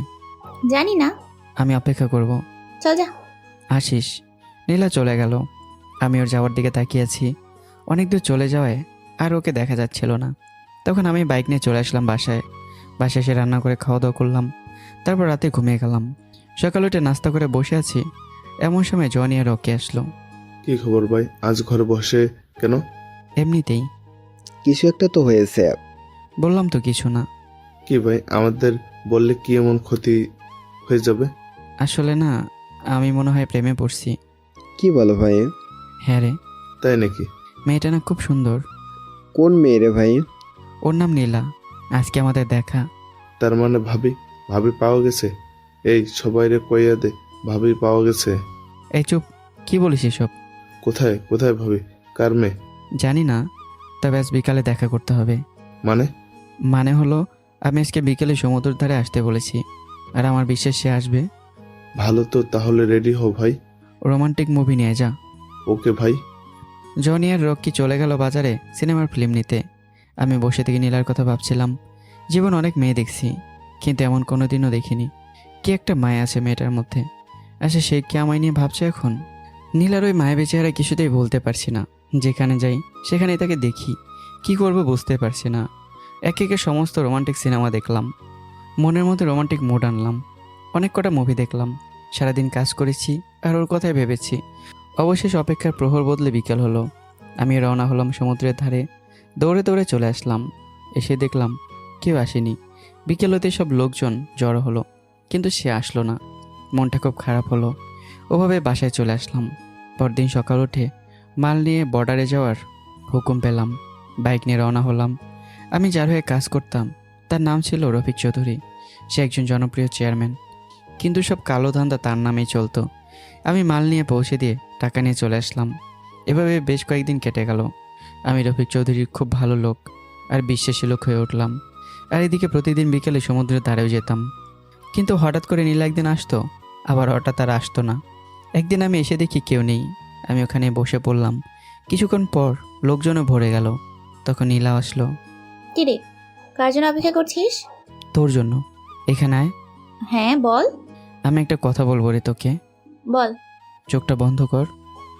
জানি না। আমি অপেক্ষা করব। চল যা। আসিস। নীলা চলে গেল, আমি ওর যাওয়ার দিকে তাকিয়ে আছি। অনেক দূর চলে যাওয়ায় আর ওকে দেখা যাচ্ছিল না। তখন আমি বাইক নিয়ে চলে আসলাম বাসায়। বাসায় এসে রান্না করে খাওয়া দাওয়া করলাম, তারপর রাতে ঘুমিয়ে গেলাম। সকালে উঠে নাস্তা করে বসে আছি, এমন সময় জনি আর রকি আসলো। কি খবর ভাই, আজ ঘরে বসে কেন? এমনিতেই। কিছু একটা তো হয়েছে। বললাম তো কিছু না। কি ভাই, আমাদের বললে কি এমন ক্ষতি হয়ে যাবে? আসলে না, আমি মনে হয় প্রেমে পড়ছি। কি বলো ভাই? হ্যাঁ রে, তাই নাকি? মেয়েটা না খুব সুন্দর। কোন মেয়ে রে ভাই? ওর নাম নীলা। আজকে আমাদের দেখা। তার মানে ভাবি ভাবি পাওয়া গেছে? এই সবাইরে কইয়া দে, ভাবি পাওয়া গেছে। এই চুপ, কি বলিস এসব? কোথায় কোথায় ভাবি? কার মেয়ে? জানি না, তবে আজ বিকালে দেখা করতে হবে। মানে? মানে হলো, আমি আজকে বিকেলে সমুদ্রের ধারে আসতে বলেছি, আর আমার বিশ্বাস সে আসবে। ভালো তো, তাহলে রেডি হও ভাই। রোমান্টিক মুভি নিয়ে যা। ওকে ভাই। জনি আর রকি চলে গেল বাজারে সিনেমার ফিল্ম নিতে। আমি বসে থেকে নীলার কথা ভাবছিলাম। জীবন অনেক মেয়ে দেখছি, কিন্তু এমন কোনো দিনও দেখিনি। কি একটা মায়া আছে মেয়েটার মধ্যে। আচ্ছা, সে কি আমায় নিয়ে ভাবছে এখন? নীলার ওই মায়াবী চেহারা কিছুতেই বলতে পারছি না। যেখানে যাই সেখানেই তাকে দেখি, কি করব বুঝতে পারছি না। একে একে সমস্ত রোমান্টিক সিনেমা দেখলাম, মনের মধ্যে রোমান্টিক মুড আনলাম। অনেক কটা মুভি দেখলাম, সারাদিন কাজ করেছি আর ওর কথাই ভেবেছি। অবশেষ অপেক্ষার প্রহর বদলে বিকেল হলো। আমি রওনা হলাম সমুদ্রের ধারে। দৌড়ে দৌড়ে চলে আসলাম। এসে দেখলাম কেউ আসেনি। বিকেল হতে সব লোকজন জড়ো হলো, কিন্তু সে আসলো না। মনটা খুব খারাপ হলো। ওভাবে বাসায় চলে আসলাম। পরদিন সকাল উঠে মাল নিয়ে বর্ডারে যাওয়ার হুকুম পেলাম। বাইক নিয়ে রওনা হলাম। আমি যার হয়ে কাজ করতাম তার নাম ছিল রফিক চৌধুরী। সে একজন জনপ্রিয় চেয়ারম্যান, কিন্তু সব কালো ধান্দা তার নামেই চলতো। আমি মাল নিয়ে পৌঁছে দিয়ে টাকা নিয়ে চলে আসলাম। এভাবে বেশ কয়েকদিন কেটে গেল। আমি রফিক চৌধুরীর খুব ভালো লোক আর বিশ্বাসী লোক হয়ে উঠলাম। আর এদিকে প্রতিদিন বিকেলে সমুদ্রের ধারেও যেতাম। কিন্তু হঠাৎ করে নীলা একদিন আসতো, আবার হঠাৎ আর আসতো না। একদিন আমি এসে দেখি কেউ নেই। আমি ওখানে বসে পড়লাম। কিছুক্ষণ পর লোকজনে ভরে গেল। তখন নীলা আসলো। কিরে, কার জন্য অপেক্ষা করছিস? তোর জন্য। এখানে আয়, হ্যাঁ বল। আমি একটা কথা বলবো রে তোকে। বল। চোখটা বন্ধ কর।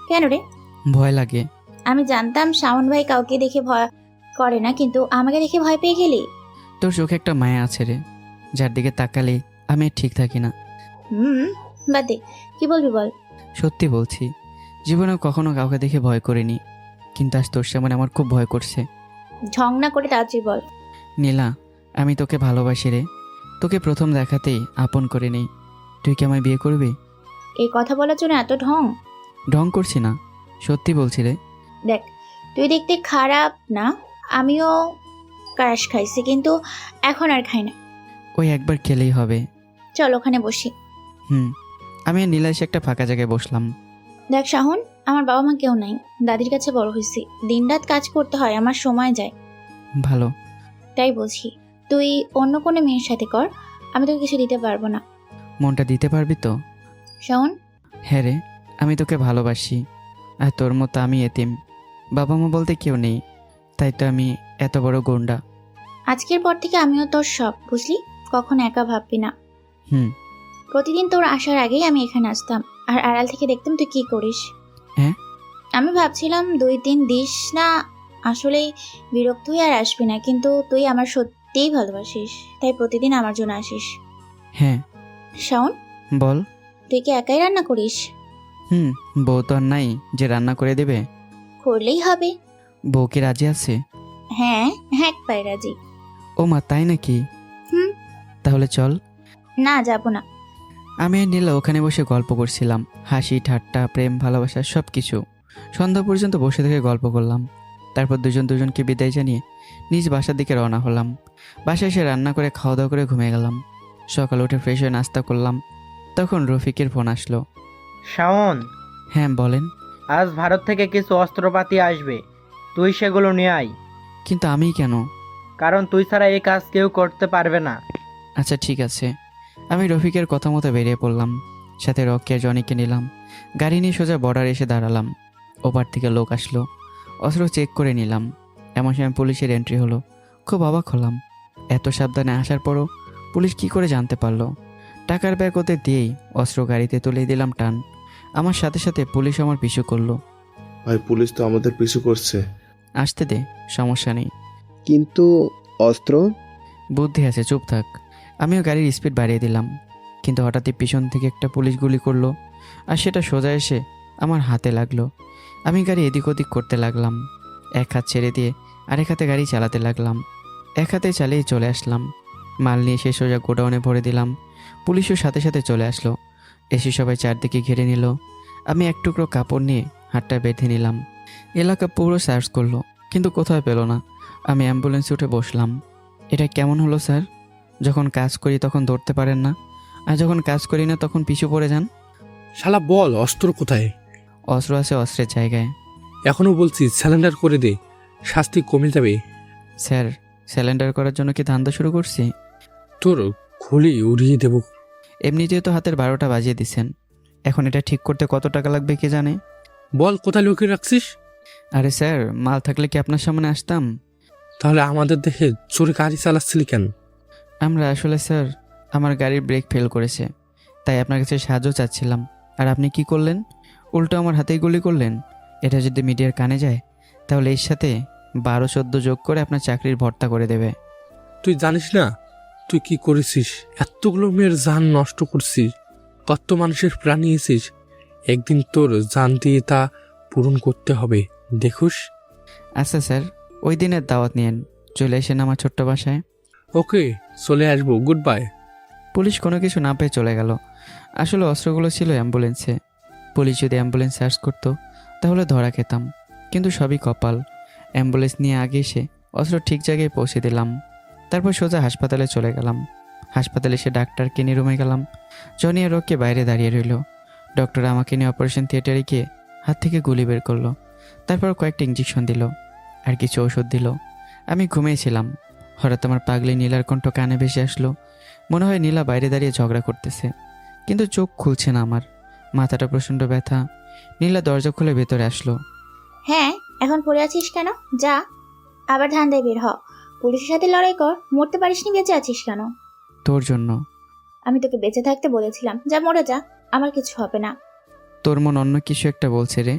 কেন রে? ভয় লাগে। আমি জানতাম শাওন ভাই কাউকে দেখে ভয় করে না, কিন্তু আমাকে দেখে ভয় পেয়ে গেলি। তোর চোখে একটা মায়া আছে রে, যার দিকে তাকালে আমি আর ঠিক থাকি না। বাদ দে, কি বলবি বল। সত্যি বলছি, জীবনে কখনো কাউকে দেখে ভয় করিনি, কিন্তু আজ তোর সামনে আমার খুব ভয় করছে। ঢং না করে তাড়াতাড়ি বল। নীলা, আমি তোকে ভালোবাসি রে। তোকে প্রথম দেখাতেই আপন করে নেই। তুই কি আমায় বিয়ে করবি? এই কথা বলার জন্য এত ঢং? ঢং করছি না, সত্যি বলছি রে। দেখ, তুই দেখতে খারাপ না, আমিও ক্রাশ খাইছি, কিন্তু এখন আর খাই না। ওই একবার খেলেই হবে। চল ওখানে বসি। আমি আর নীলা এসে একটা ফাঁকা জায়গায় বসলাম। দেখ শাহন, আমার বাবা মা কেউ নাই, দাদির কাছে বড় হয়েছি, দিনরাত কাজ করতে হয়, আমার সময় যায়। ভালো। তাই বলছি, তুই অন্য কোনো মেয়ের সাথে কর, আমি তোকে কিছু দিতে পারবো না। মনটা দিতে পারবি তো? শাহন, হ্যাঁ রে, আমি তোকে ভালোবাসি। আর তোর মতো আমি এতিম, বাবা মা বলতে কেউ নেই, তাই তো আমি এত বড় গুন্ডা। আজকের পর থেকে আমিও তোর সব, বুঝলি? কখনো একা ভাববি না। হুম। প্রতিদিন তোর আসার আগেই আমি এখানে আসতাম, আর আড়াল থেকে দেখতাম তুই কি করিস। হ্যাঁ? আমি ভাবছিলাম 2-3 দিস না, আসলেই বিরক্ত হয়ে আর আসবি না, কিন্তু তুই আমার সত্যিই ভালোবাসিস, তাই প্রতিদিন আমার জন্য আসিস। হ্যাঁ। শাওন, বল। তুই কি একাই রান্না করিস? বউ তো আর নাই যে রান্না করে দেবে। করলেই হবে। বউ কি রাজি আছে? হ্যাঁ, হ্যাঁ পাই রাজি। ও মা, তাই নাকি? হুম। তাহলে চল। না, যাব না। আমি আর নীলা ওখানে বসে গল্প করছিলাম, হাসি ঠাট্টা প্রেম ভালোবাসা সব কিছু। সন্ধ্যা পর্যন্ত বসে থেকে গল্প করলাম। তারপর দুজনকে বিদায় জানিয়ে নিজ বাসার দিকে রওনা হলাম। বাসায় এসে রান্না করে খাওয়া দাওয়া করে ঘুমিয়ে গেলাম। সকালে উঠে ফ্রেশ হয়ে নাস্তা করলাম। তখন রফিকের ফোন আসলো। শাওন, হ্যাঁ বলেন। আজ ভারত থেকে কিছু অস্ত্রপাতি আসবে, তুই সেগুলো নিয়ে আয়। কিন্তু আমি কেন? কারণ তুই ছাড়া এই কাজ কেউ করতে পারবে না। আচ্ছা ঠিক আছে। আমি রফিকের কথা মতো বেরিয়ে পড়লাম। সাথে রকি আর জনিকে নিলাম। গাড়ি নিয়ে সোজা বর্ডার এসে দাঁড়ালাম। ওপার থেকে লোক আসলো, অস্ত্র চেক করে নিলাম। এমন সময় পুলিশের এন্ট্রি হলো। খুব অবাক হলাম, এত সাবধানে আসার পরও পুলিশ কি করে জানতে পারলো? টাকার ব্যাগ ওদের দিয়েই অস্ত্র গাড়িতে তুলে দিলাম টান। আমার সাথে সাথে পুলিশ আমার পিছু করলো। ভাই, পুলিশ তো আমাদের পিছু করছে। আসতে দে, সমস্যা নেই। কিন্তু অস্ত্র? বুদ্ধি আছে, চুপ থাক। আমিও গাড়ির স্পিড বাড়িয়ে দিলাম, কিন্তু হঠাৎই পিছন থেকে একটা পুলিশ গুলি করলো, আর সেটা সোজা এসে আমার হাতে লাগলো। আমি গাড়ি এদিক ওদিক করতে লাগলাম, এক হাত ছেড়ে দিয়ে আরেক হাতে গাড়ি চালাতে লাগলাম। এক হাতে চালিয়ে চলে আসলাম। মাল নিয়ে এসে সোজা গোডাউনে ভরে দিলাম। পুলিশও সাথে সাথে চলে আসলো, এসে সবাই চারদিকে ঘিরে নিল। আমি এক টুকরো কাপড় নিয়ে হাতটা বেঁধে নিলাম। এলাকা পুরো সার্চ করলো, কিন্তু কোথাও পেল না। আমি অ্যাম্বুলেন্সে উঠে বসলাম। এটা কেমন হলো স্যার? যখন কাজ করি তখন ধরতে পারেন না, আর যখন কাজ করি না তখন পিছু পড়ে যান। শালা বল, অস্ত্র কোথায়? অস্ত্র আছে অস্ত্রের জায়গায়। এখনো বলছি স্যালেন্ডার করে দে, শাস্তি কমে যাবে। স্যার, স্যালেন্ডার করার জন্য কি ধান্দা শুরু করছি? তোর খুলি উড়িয়ে দেব। এমনিতেও তো হাতের 12টা বাজিয়ে দিছেন, এখন এটা ঠিক করতে কত টাকা লাগবে কে জানে। বল, কোথায় লুকিয়ে রাখছিস? আরে স্যার, মাল থাকলে কি আপনার সামনে আসতাম? তাহলে আমাদের দেখে চোরে গাড়ি চালাচ্ছিলি কেন? আমরা আসলে স্যার, আমার গাড়ির ব্রেক ফেল করেছে, তাই আপনার কাছে সাহায্য চাচ্ছিলাম। আর আপনি কি করলেন? উল্টো আমার হাতেই গুলি করলেন। এটা যদি মিডিয়ার কানে যায় তাহলে এর সাথে 12-14 যোগ করে আপনার চাকরির ভর্তা করে দেবে। তুই জানিস না তুই কি করেছিস? এতগুলো মেয়ের জান নষ্ট করছিস, কত মানুষের প্রাণ নিয়েছিস। একদিন তোর জান দিয়ে তা পূরণ করতে হবে, দেখুস। আচ্ছা স্যার, ওই দিনের দাওয়াত নিয়েন, চলে এসেন আমার ছোট্ট বাসায়। ওকে, চলে আসবো, গুড বাই। পুলিশ কোনো কিছু না পেয়ে চলে গেল। আসলে অস্ত্রগুলো ছিল অ্যাম্বুলেন্সে। পুলিশ যদি অ্যাম্বুলেন্স সার্চ করতো তাহলে ধরা খেতাম, কিন্তু সবই কপাল। অ্যাম্বুলেন্স নিয়ে আগে এসে অস্ত্র ঠিক জায়গায় পৌঁছে দিলাম। তারপর সোজা হাসপাতালে চলে গেলাম। হাসপাতালে এসে ডাক্তারকে নিয়ে রুমে গেলাম। জনি আর রকি বাইরে দাঁড়িয়ে রইল। ডক্টর আমাকে নিয়ে অপারেশন থিয়েটারে গিয়ে হাত থেকে গুলি বের করলো। তারপর কয়েকটা ইঞ্জেকশন দিল আর কিছু ওষুধ দিল। আমি ঘুমিয়েছিলাম। হঠাৎ আমার পাগলি নীলার কণ্ঠ কানে ভেসে আসলো। মনে হয় নীলা বাইরে দাঁড়িয়ে ঝগড়া করতেছে, কিন্তু চোখ খুলছে না আমার। মাথাটা প্রচণ্ড ব্যথা। নীলা দরজা খুলে ভেতরে আসলো। হ্যাঁ, এখন পড়ে আছিস কেন? যা, আবার ধান্দায় বের হ। পুলিশের সাথে লড়াই কর। মরতে পারিসনি, বেঁচে আছিস কেন? তোর জন্য। আমি তোকে বেঁচে থাকতে বলেছিলাম, যা মরে যা, আমার কিছু হবে না। তোর মন অন্য কিছু একটা বলছে রে।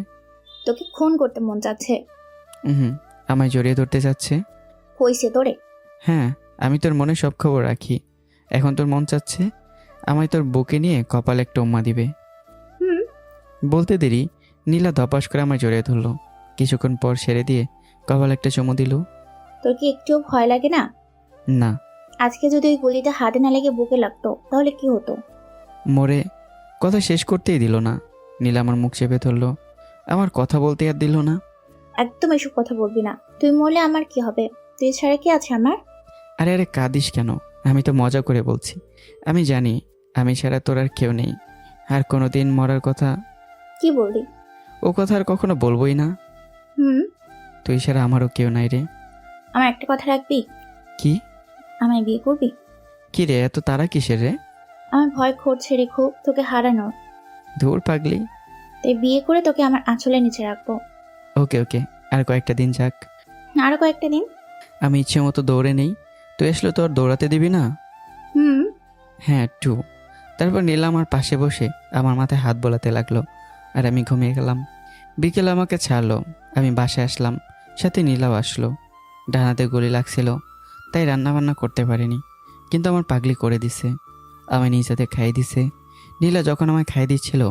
তোকে খুন করতে মন যাচ্ছে। হুম, আমায় জড়িয়ে ধরতে চাচ্ছে। হইছে তোরে। হ্যাঁ, আমি তোর মনে সব খবর রাখি। এখন তোর মন চাচ্ছে আমায় তোর বুকে নিয়ে কপালে একটা উম্মা দিবে। হুম। বলতে দেরি নীলা ধপাস করে আমায় জড়িয়ে ধরলো। কিছুক্ষণ পর সেরে দিয়ে কপালে একটা চুমু দিল। তোর কি একটু ভয় লাগে না? না। আজকে যদি ওই গুলিটা হাতে না লেগে বুকে লাগতো তাহলে কি হতো? মরে। কথা শেষ করতেই দিল না। নীলা আমার মুখ চেপে ধরলো। আমার কথা বলতে আর দিল না। একদম এসব কথা বলবি না। তুই মরলে আমার কি হবে? তুই ছাড়া কি আছে আমার? আরে আরে কাঁদিস কেন? আমি তো মজা করে বলছি। আমি জানি আমি ছাড়া তোর আর কেউ নেই। আর কোনোদিন মরার কথা, কি বললি? ও কথা আর কখনো বলবোই না। হুম। তুই ছাড়া আমারও কেউ নাই রে। আমার একটা কথা রাখবি? কি? আমায় বিয়ে করবি? কি রে, এত তারা কিসের রে? আমার ভয় করছে রে খুব, তোকে হারানোর। ধুর পাগলি। তাই বিয়ে করে তোকে আমার আঁচলের নিচে রাখবো। ওকে ওকে, আর কয়েকটা দিন যাক। আরো কয়েকটা দিন। আমি ইচ্ছে মতো দৌড়ে নেই। তুই আসলে তো আর দৌড়াতে দিবি না? হুম। হ্যাঁ, টু। তারপর নীলা আমার পাশে বসে আমার মাথায় হাত বোলাতে লাগলো, আর আমি ঘুমিয়ে গেলাম। বিকেলে আমাকে ছাড়লো। আমি বাসায় আসলাম, সাথে নীলাও আসলো। ডানাতে গুলি লাগছিল, তাই রান্নাবান্না করতে পারিনি, কিন্তু আমার পাগলি করে দিছে। আমায় নিজ হাতে খাইয়ে দিছে। নীলা যখন আমায় খাইয়ে দিচ্ছিল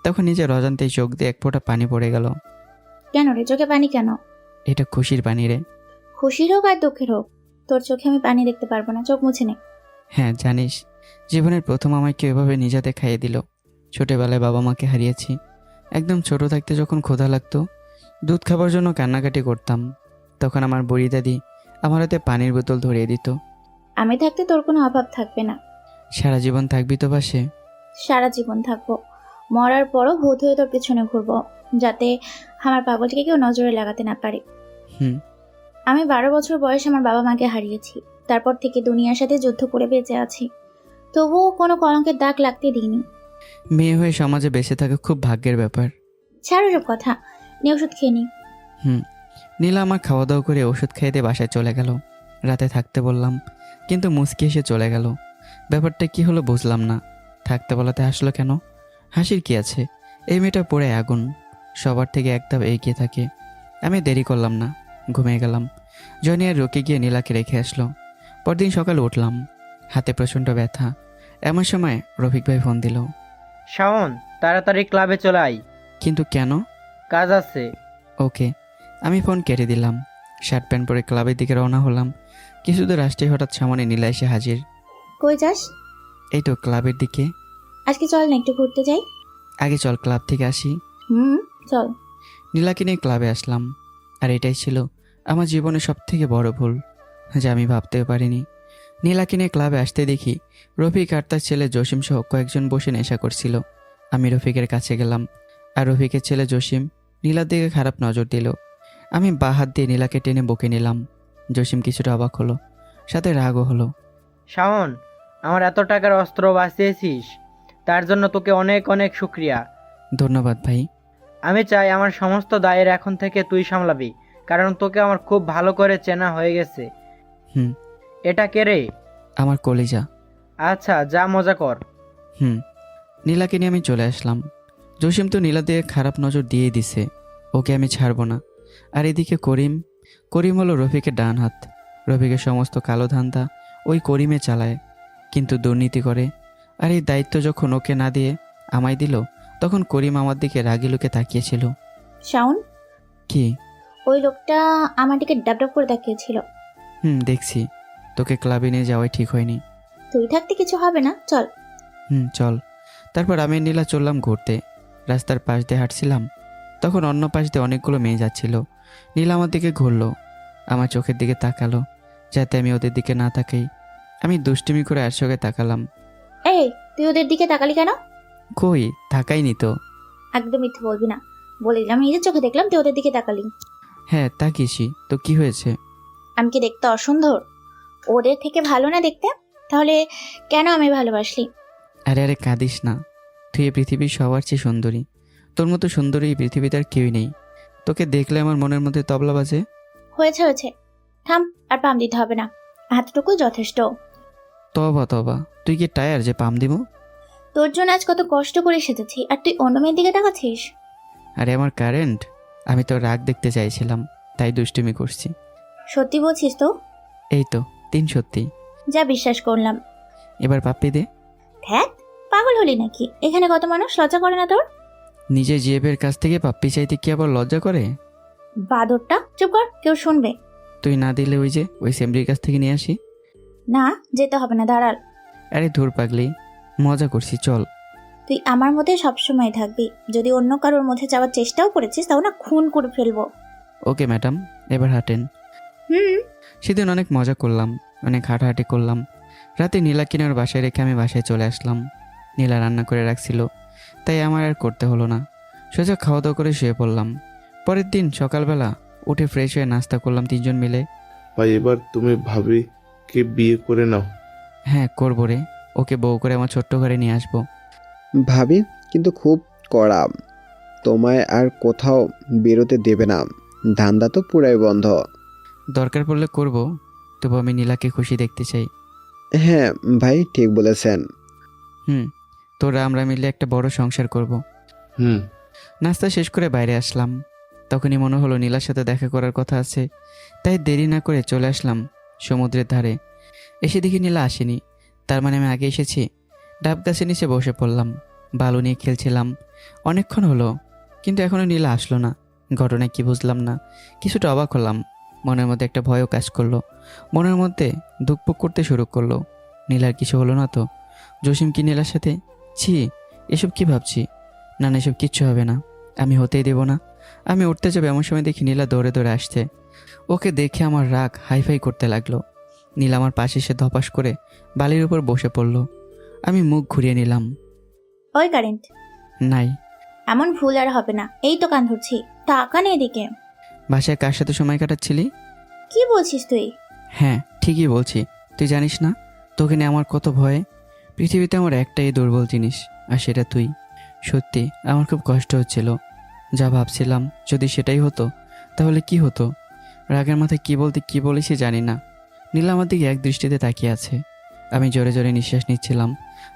তখন নিজের অজান্তেই চোখ দিয়ে এক ফোঁটা পানি পড়ে গেল। কেন রে, চোখে পানি কেন? এটা খুশির পানি রে। খুশির হোক আর দুঃখের হোক, তোর চোখে আমি পানি দেখতে পারবো না, চোখ মুছে নে। হ্যাঁ জানিস, জীবনের প্রথম আমায় কেউ এভাবে নিজ হাতে খাইয়ে দিল। ছোটবেলায় বাবা মাকে হারিয়েছি। একদম ছোট থাকতে যখন ক্ষুধা লাগতো, দুধ খাবার জন্য কান্নাকাটি করতাম, তখন আমার বুড়ি দাদি আমার হাতে পানির বোতল ধরিয়ে দিত। আমি থাকতে তোর কোনো অভাব থাকবে না। সারা জীবন থাকবি তো পাশে? সারা জীবন থাকবো। মরার পরও ভূত হয়ে তোর পেছনে ঘুরবো, যাতে আমার পাগলটিকে কেউ নজরে লাগাতে না পারে। হুম। আমি 12 বছর বয়সে আমার বাবা মাকে হারিয়েছি। তারপর থেকে দুনিয়ার সাথে যুদ্ধ করে বেঁচে আছি, তবুও কোনো কলঙ্কের দাগ লাগতে দিইনি। মেয়ে হয়ে সমাজে বেঁচে থাকা খুব ভাগ্যের ব্যাপার। ছাড়ো সব কথা, নিয়ে ওষুধ খেয়ে নি। নীলা আমার খাওয়া দাওয়া করে ওষুধ খেয়ে দিয়ে বাসায় চলে গেল। রাতে থাকতে বললাম, কিন্তু মুচকি এসে চলে গেল। ব্যাপারটা কি হলো বুঝলাম না। থাকতে বলাতে হাসলো কেন? হাসির কি আছে? এই মেয়েটা পড়ে আগুন, সবার থেকে এক ধাপ এগিয়ে থাকে। আমি দেরি করলাম না, ঘুমিয়ে গেলাম। জনি আর রকি গিয়ে নীলাকে রেখে আসলো। পরদিন সকালে উঠলাম, হাতে প্রচণ্ড ব্যথা। এমন সময় রফিক ভাই ফোন দিল। শাওন, তাড়াতাড়ি ক্লাবে চলে আয়। কিন্তু কেন? কাজ আছে। ওকে। আমি ফোন কেটে দিলাম। শার্ট প্যান্ট পরে ক্লাবের দিকে রওনা হলাম। কিছু দূর আসতেই হঠাৎ সামনে নীলা এসে হাজির। কই যাস? এই তো ক্লাবের দিকে। আজকে চল না একটু ঘুরতে যাই। আগে চল ক্লাব থেকে আসি। চল। নীলাকে নিয়ে ক্লাবে আসলাম। আর এটাই ছিল আমার জীবনের সবথেকে বড় ভুল, যা আমি ভাবতেও পারিনি। নীলাকে নিয়ে ক্লাবে আসতে দেখি রফিক আর তার ছেলে জসিম সহ কয়েকজন বসে নেশা করছিল। আমি রফিকের কাছে গেলাম, আর রফিকের ছেলে জসিম নীলার দিকে খারাপ নজর দিল। আমি বাঁ হাত দিয়ে নীলাকে টেনে বকে নিলাম। জসিম কিছুটা অবাক হলো, সাথে রাগও হলো। শাওন, আমার এত টাকার অস্ত্র বাঁচিয়েছিস, তার জন্য তোকে অনেক অনেক শুক্রিয়া। ধন্যবাদ ভাই। আমি চাই আমার সমস্ত দায়ের এখন থেকে তুই সামলাবি, কারণ তোকে আমার খুব ভালো করে চেনা হয়ে গেছে। হুম। এটা কে রে? আমার কলিজা। আচ্ছা, যা মজা কর। নীলাকে নিয়ে আমি চলে আসলাম। জসিম তো নীলা দিয়ে খারাপ নজর দিয়েই দিছে, ওকে আমি ছাড়বো না। আর এদিকে করিম হলো রফিকের ডান হাত। রফিকের সমস্ত কালো ধান্দা ওই করিমে চালায়, কিন্তু দুর্নীতি করে। আর এই দায়িত্ব যখন ওকে না দিয়ে আমায় দিল, তখন করিম আমার দিকে রাগি লুকে তাকিয়েছিল। শাওন, কি? ওই লোকটা আমার দিকে ডাবডাব করে তাকিয়েছিল। দেখছি। তোকে ক্লাবে নিয়ে যাওয়াই ঠিক হয়নি। তুই থাকতে কিছু হবে না, চল। চল। তারপর আমি নীলা চললাম ঘুরতে। রাস্তার পাশ দিয়ে হাঁটছিলাম, তখন অন্য পাশ দিয়ে অনেকগুলো মেয়ে যাচ্ছিল। নীলা আমার দিকে ঘুরলো, আমার চোখের দিকে তাকালো, যাতে আমি ওদের দিকে না তাকাই। আমি দুষ্টুমি করে আর চোখে তাকালাম। এই, তুই ওদের দিকে তাকালি কেন? কই, তাকাইনি তো। একদম মিথ্যে বলবি না, বলে দিলাম নিজের চোখে দেখলাম তুই ওদের দিকে তাকালি। হ্যাঁ তাকিয়েছি তো, কি হয়েছে? আমি কি দেখতে অসুন্দর? ওদের থেকে ভালো না দেখতে? তাহলে কেন আমি ভালোবাসলি? আরে আরে কাঁদিস না, তুই এই পৃথিবীর সবার চেয়ে সুন্দরী। তোর মতো সুন্দরী এই পৃথিবীতে আর কেউই নেই। তোকে দেখলে আমার মনের মধ্যে তবলা বাজে। হয়েছে হয়েছে, থাম, আর পাম দিতে হবে না, হাতটুকু যথেষ্ট। তবা তবা, তুই কি টায়ার যে পাম দিব? তোর জন্য আজ কত কষ্ট করে সেজেছি, আর তুই অন্য মেয়ের দিকে তাকাচ্ছিস। আরে আমার কারেন্ট, আমি তো রাগ দেখতে চাইছিলাম, তাই দুষ্টুমি করছি। সত্যি বলছিস তো? এই তো 3 সত্যি। যা, বিশ্বাস করলাম। এবার পাপ্পি দে। ধ্যাত, পাগল হলি নাকি? এখানে কত মানুষ, লজ্জা করে না তোর? নিজের জিএফের কাছ থেকে পাপ্পি চাইতে কি আবার লজ্জা করে? বাদরটা, চুপ কর, কেউ শুনবে। তুই না দিলে ওই সেমরির কাছ থেকে নিয়ে আসি। না, যেতে হবে না, দাঁড়াল। আরে ধুর পাগলি, মজা করছি, চল। তুই আমার মধ্যে সবসময় থাকবি। যদি অন্য কারোর মধ্যে যাওয়ার চেষ্টাও করেছিস, তাও না খুন করে ফেলবো। ওকে ম্যাডাম, এবার হাঁটেন। হুম। সেদিন অনেক মজা করলাম, অনেক হাঁটাহাঁটি করলাম। রাতে নীলা কিনে ওর বাসায় রেখে আমি বাসায় চলে আসলাম। নীলা রান্না করে রাখছিল, তাই আমার আর করতে হলো না। সোজা খাওয়া দাওয়া করে শুয়ে পড়লাম। পরের দিন সকালবেলা উঠে ফ্রেশ হয়ে নাস্তা করলাম 3 জন মিলে। ভাই এবার তুমি ভাবিকে বিয়ে করে নাও। হ্যাঁ করবো রে, ওকে বউ করে আমার ছোট্ট ঘরে নিয়ে আসবো। ভাবি কিন্তু খুব কড়া, তোমায় আর কোথাও বেরোতে দেবে না। ধান্দা তো পুরাই বন্ধ। দরকার পড়লে করব, তবু আমি নীলাকে খুশি দেখতে চাই। হ্যাঁ ভাই, ঠিক বলেছেন। তোরা আমরা মিলে একটা বড় সংসার করব। হুম। নাস্তা শেষ করে বাইরে আসলাম। তখনই মনে হলো নীলার সাথে দেখা করার কথা আছে, তাই দেরি না করে চলে আসলাম সমুদ্রের ধারে। এসে দেখি নীলা আসেনি, তার মানে আমি আগে এসেছি। ডাব গাছের নিচে বসে পড়লাম, বালু নিয়ে খেলছিলাম। অনেকক্ষণ হলো, কিন্তু এখনও নীলা আসলো না। ঘটনায় কি বুঝলাম না, কিছুটা অবাক হলাম। মনের মধ্যে একটা ভয়ও কাজ করলো, মনের মধ্যে ধুকপুক করতে শুরু করলো। নীলার কিছু হলো না তো? জসিম কি নীলার সাথে? ছি, এসব কি ভাবছি? না না, এসব কিচ্ছু হবে না, আমি হতেই দেব না। আমি উঠতে যাবো এমন সময় দেখি নীলা দৌড়ে দৌড়ে আসছে। ওকে দেখে আমার রাগ হাইফাই করতে লাগলো। নীলা আমার পাশে এসে ধপাস করে বালির উপর বসে পড়লো। আমি মুখ ঘুরিয়ে নিলাম। ওই কারেন্ট, নাই। এমন ভুল আর হবে না। এই তো কান ধরছি, টাকা নেই এদিকে। বাসায় কার সাথে সময় কাটাচ্ছিলি? কি বলছিস তুই? হ্যাঁ ঠিকই বলছি, তুই জানিস না তোকে নিয়ে আমার কত ভয়। পৃথিবীতে আমার একটাই দুর্বল জিনিস, আর সেটা তুই। সত্যি আমার খুব কষ্ট হচ্ছিল। যা ভাবছিলাম যদি সেটাই হতো তাহলে কি হতো। রাগের মাথায় কি বলতে কি বলেছি জানি না। নীলা আমার দিকে এক দৃষ্টিতে তাকিয়ে আছে। আমি জোরে জোরে নিঃশ্বাস নিচ্ছিলাম,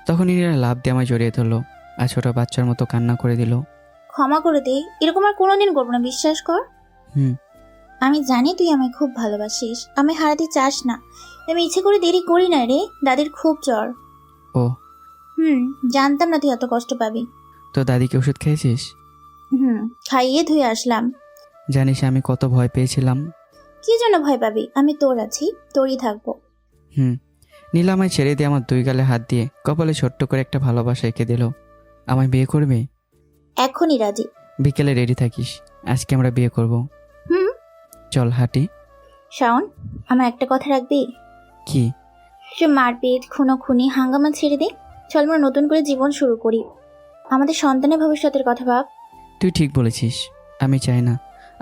তখনই নীলা লাফ দিয়ে আমায় জড়িয়ে ধরলো আর ছোট বাচ্চার মতো কান্না করে দিল। ক্ষমা করে দে, এরকম আর কোনোদিন করবো না, বিশ্বাস কর। হুম। আমি জানি তুই আমায় খুব ভালোবাসিস, আমি হারাতে চাস না। আমি ইচ্ছে করে দেরি করি না রে, দাদির খুব জ্বর। ও। জানতাম না তুই এত কষ্ট পাবি। তো দাদিকে ওষুধ খেয়েছিস? খাইয়ে ধুয়ে আসলাম। জানিস আমি কত ভয় পেয়েছিলাম। কি জন্য ভয় পাবি? আমি তোর আছি, তোরই থাকবো। নীলা আমায় ছেড়ে দিয়ে আমার 2 গালে হাত দিয়ে কপালে ছোট্ট করে একটা ভালোবাসা এঁকে দিল। আমায় বিয়ে করবে? এখনই রাজি। বিকেলে রেডি থাকিস, আজকে আমরা বিয়ে করব। হুম। চল হাঁটি। শাওন, আমার একটা কথা রাখবি? কি? সে মারপিট, খুনোখুনি, হাঙ্গামা ছেড়ে দে। চল আমরা নতুন করে জীবন শুরু করি। আমাদের সন্তানের ভবিষ্যতের কথা ভাব। তুই ঠিক বলেছিস, আমি চাই না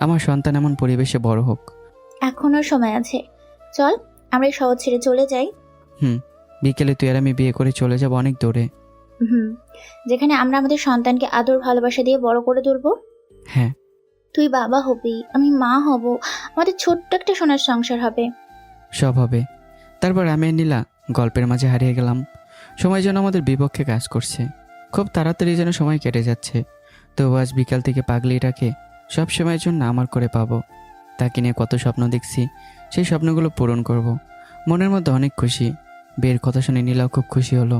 আমার সন্তান এমন পরিবেশে বড় হোক। এখনো সময় আছে, চল আমরা এই শহর ছেড়ে চলে যাই। বিকেলে তুই আর আমি বিয়ে করে চলে যাব অনেক দূরে। যেখানে আমরা আমাদের সন্তানকে আদর ভালোবাসা দিয়ে বড় করে তুলবো। হ্যাঁ। তুই বাবা হবি, আমি মা হব, আমাদের ছোট্ট একটা সোনার সংসার হবে। সব হবে। তারপর আমি আর নীলা গল্পের মাঝে হারিয়ে গেলাম। সময় যেন আমাদের বিপক্ষে কাজ করছে, খুব তাড়াতাড়ি যেন সময় কেটে যাচ্ছে। তবু আজ বিকাল থেকে পাগলিটাকে সব সময়ের জন্য আমার করে পাবো। তাকে নিয়ে কত স্বপ্ন দেখছি, সেই স্বপ্নগুলো পূরণ করব। মনের মধ্যে অনেক খুশি। বিয়ের কথা শুনে নীলাও খুব খুশি হলো।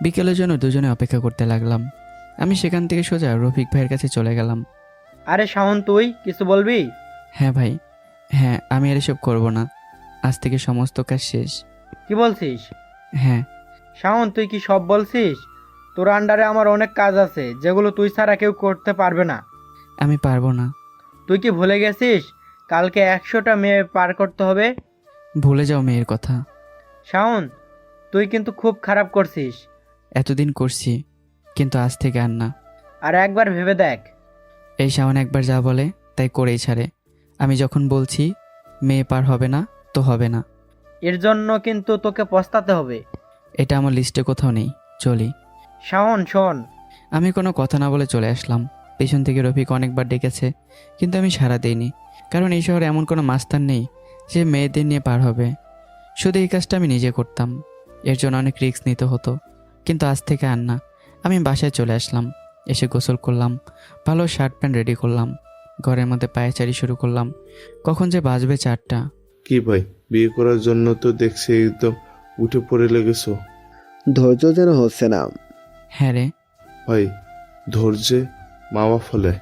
বিকেলের জন্য দুজনে অপেক্ষা করতে লাগলাম। আমি সেখান থেকে সোজা রফিক ভাইয়ের কাছে চলে গেলাম। আরে শাওন, তুই কিছু বলবি? হ্যাঁ ভাই, হ্যাঁ আমি আর এসব করবো না, আজ থেকে সমস্ত কাজ শেষ। কি বলছিস? হ্যাঁ। শাওন, তুই কি সব বলছিস? তোর আন্ডারে আমার অনেক কাজ আছে, যেগুলো তুই ছাড়া কেউ করতে পারবে না। আমি পারবো না। তুই কি ভুলে গেছিস কালকে 100টা মেয়ে পার করতে হবে? ভুলে যাও মেয়ের কথা। শাওন, তুই কিন্তু খুব খারাপ করছিস। এতদিন করছি, কিন্তু আজ থেকে আর না। আর একবার ভেবে দেখ। এই শাওন একবার যা বলে তাই করেই ছাড়ে। আমি যখন বলছি মেয়ে পার হবে না তো হবে না। এর জন্য কিন্তু তোকে পস্তাতে হবে। এটা আমার লিস্টে কোথাও নেই, চলি। শাওন শোন। আমি কোনো কথা না বলে চলে আসলাম। পেছন থেকে রফিক অনেকবার ডেকেছে, কিন্তু আমি সাড়া দিইনি, কারণ এই শহরে এমন কোনো মাস্তান নেই যে মেয়েদের নিয়ে পার হবে। শুধু এই কাজটা আমি নিজে করতাম, এর জন্য অনেক রিস্ক নিতে হতো, কিন্তু আজ থেকে আর না। আমি বাসায় চলে আসলাম, এসে গোসল করলাম, ভালো শার্ট প্যান্ট রেডি করলাম, ঘরের মধ্যে পায়চারি শুরু করলাম। কখন যে বাজবে 4টা। কি ভাই, বিয়ে করার জন্য তো দেখছি একদম উঠে পড়ে লেগেছো। ধৈর্য যেন হচ্ছে না। হ্যাঁ রে। ভাই, ধৈর্যে মাওয়া ফলে।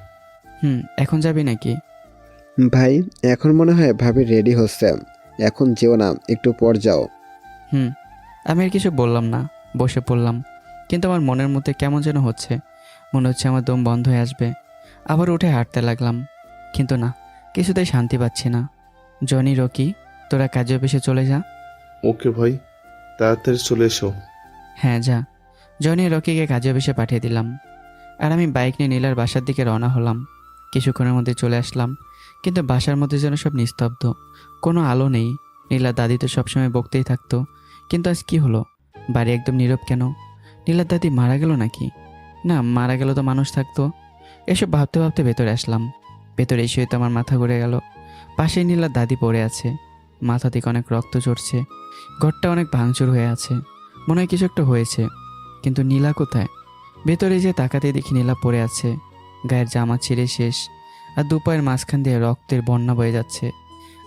এখন যাবি নাকি? ভাই এখন মনে হয় ভাবি রেডি হচ্ছে, এখন যেও না, একটু পর যাও। আমি আর কিছু বললাম না, বসে পড়লাম। কিন্তু আমার মনের মধ্যে কেমন যেন হচ্ছে, মনে হচ্ছে আমার দম বন্ধ হয়ে আসবে। আবার উঠে হাঁটতে লাগলাম, কিন্তু না, কিছুতেই শান্তি পাচ্ছি না। জনি, রকি, তোরা কাজে অফিসে চলে যা। ওকে ভাই, তাড়াতাড়ি চলে এসো। হ্যাঁ যা। জনি রকিকে কাজে অফিসে পাঠিয়ে দিলাম, আর আমি বাইক নিয়ে নীলার বাসার দিকে রওনা হলাম। কিছুক্ষণের মধ্যে চলে আসলাম, কিন্তু বাসার মধ্যে যেন সব নিস্তব্ধ, কোনো আলো নেই। নীলার দাদি তো সবসময় বকতেই থাকতো, কিন্তু আজ কি হলো? বাড়ি একদম নীরব কেন? নীলার দাদি মারা গেল নাকি? না, মারা গেল তো মানুষ থাকতো। এসব ভাবতে ভাবতে ভেতরে আসলাম। ভেতরে এসে তো আমার মাথা ঘুরে গেল। পাশেই নীলার দাদি পড়ে আছে, মাথা থেকে অনেক রক্ত ঝরছে, ঘরটা অনেক ভাঙচুর হয়ে আছে, মনে হয় কিছু একটা হয়েছে। কিন্তু নীলা কোথায়? ভেতরে যে তাকাতেই দেখি নীলা পড়ে আছে, গায়ের জামা ছিঁড়ে শেষ, আর দুপায়ের মাঝখান দিয়ে রক্তের বন্যা বয়ে যাচ্ছে।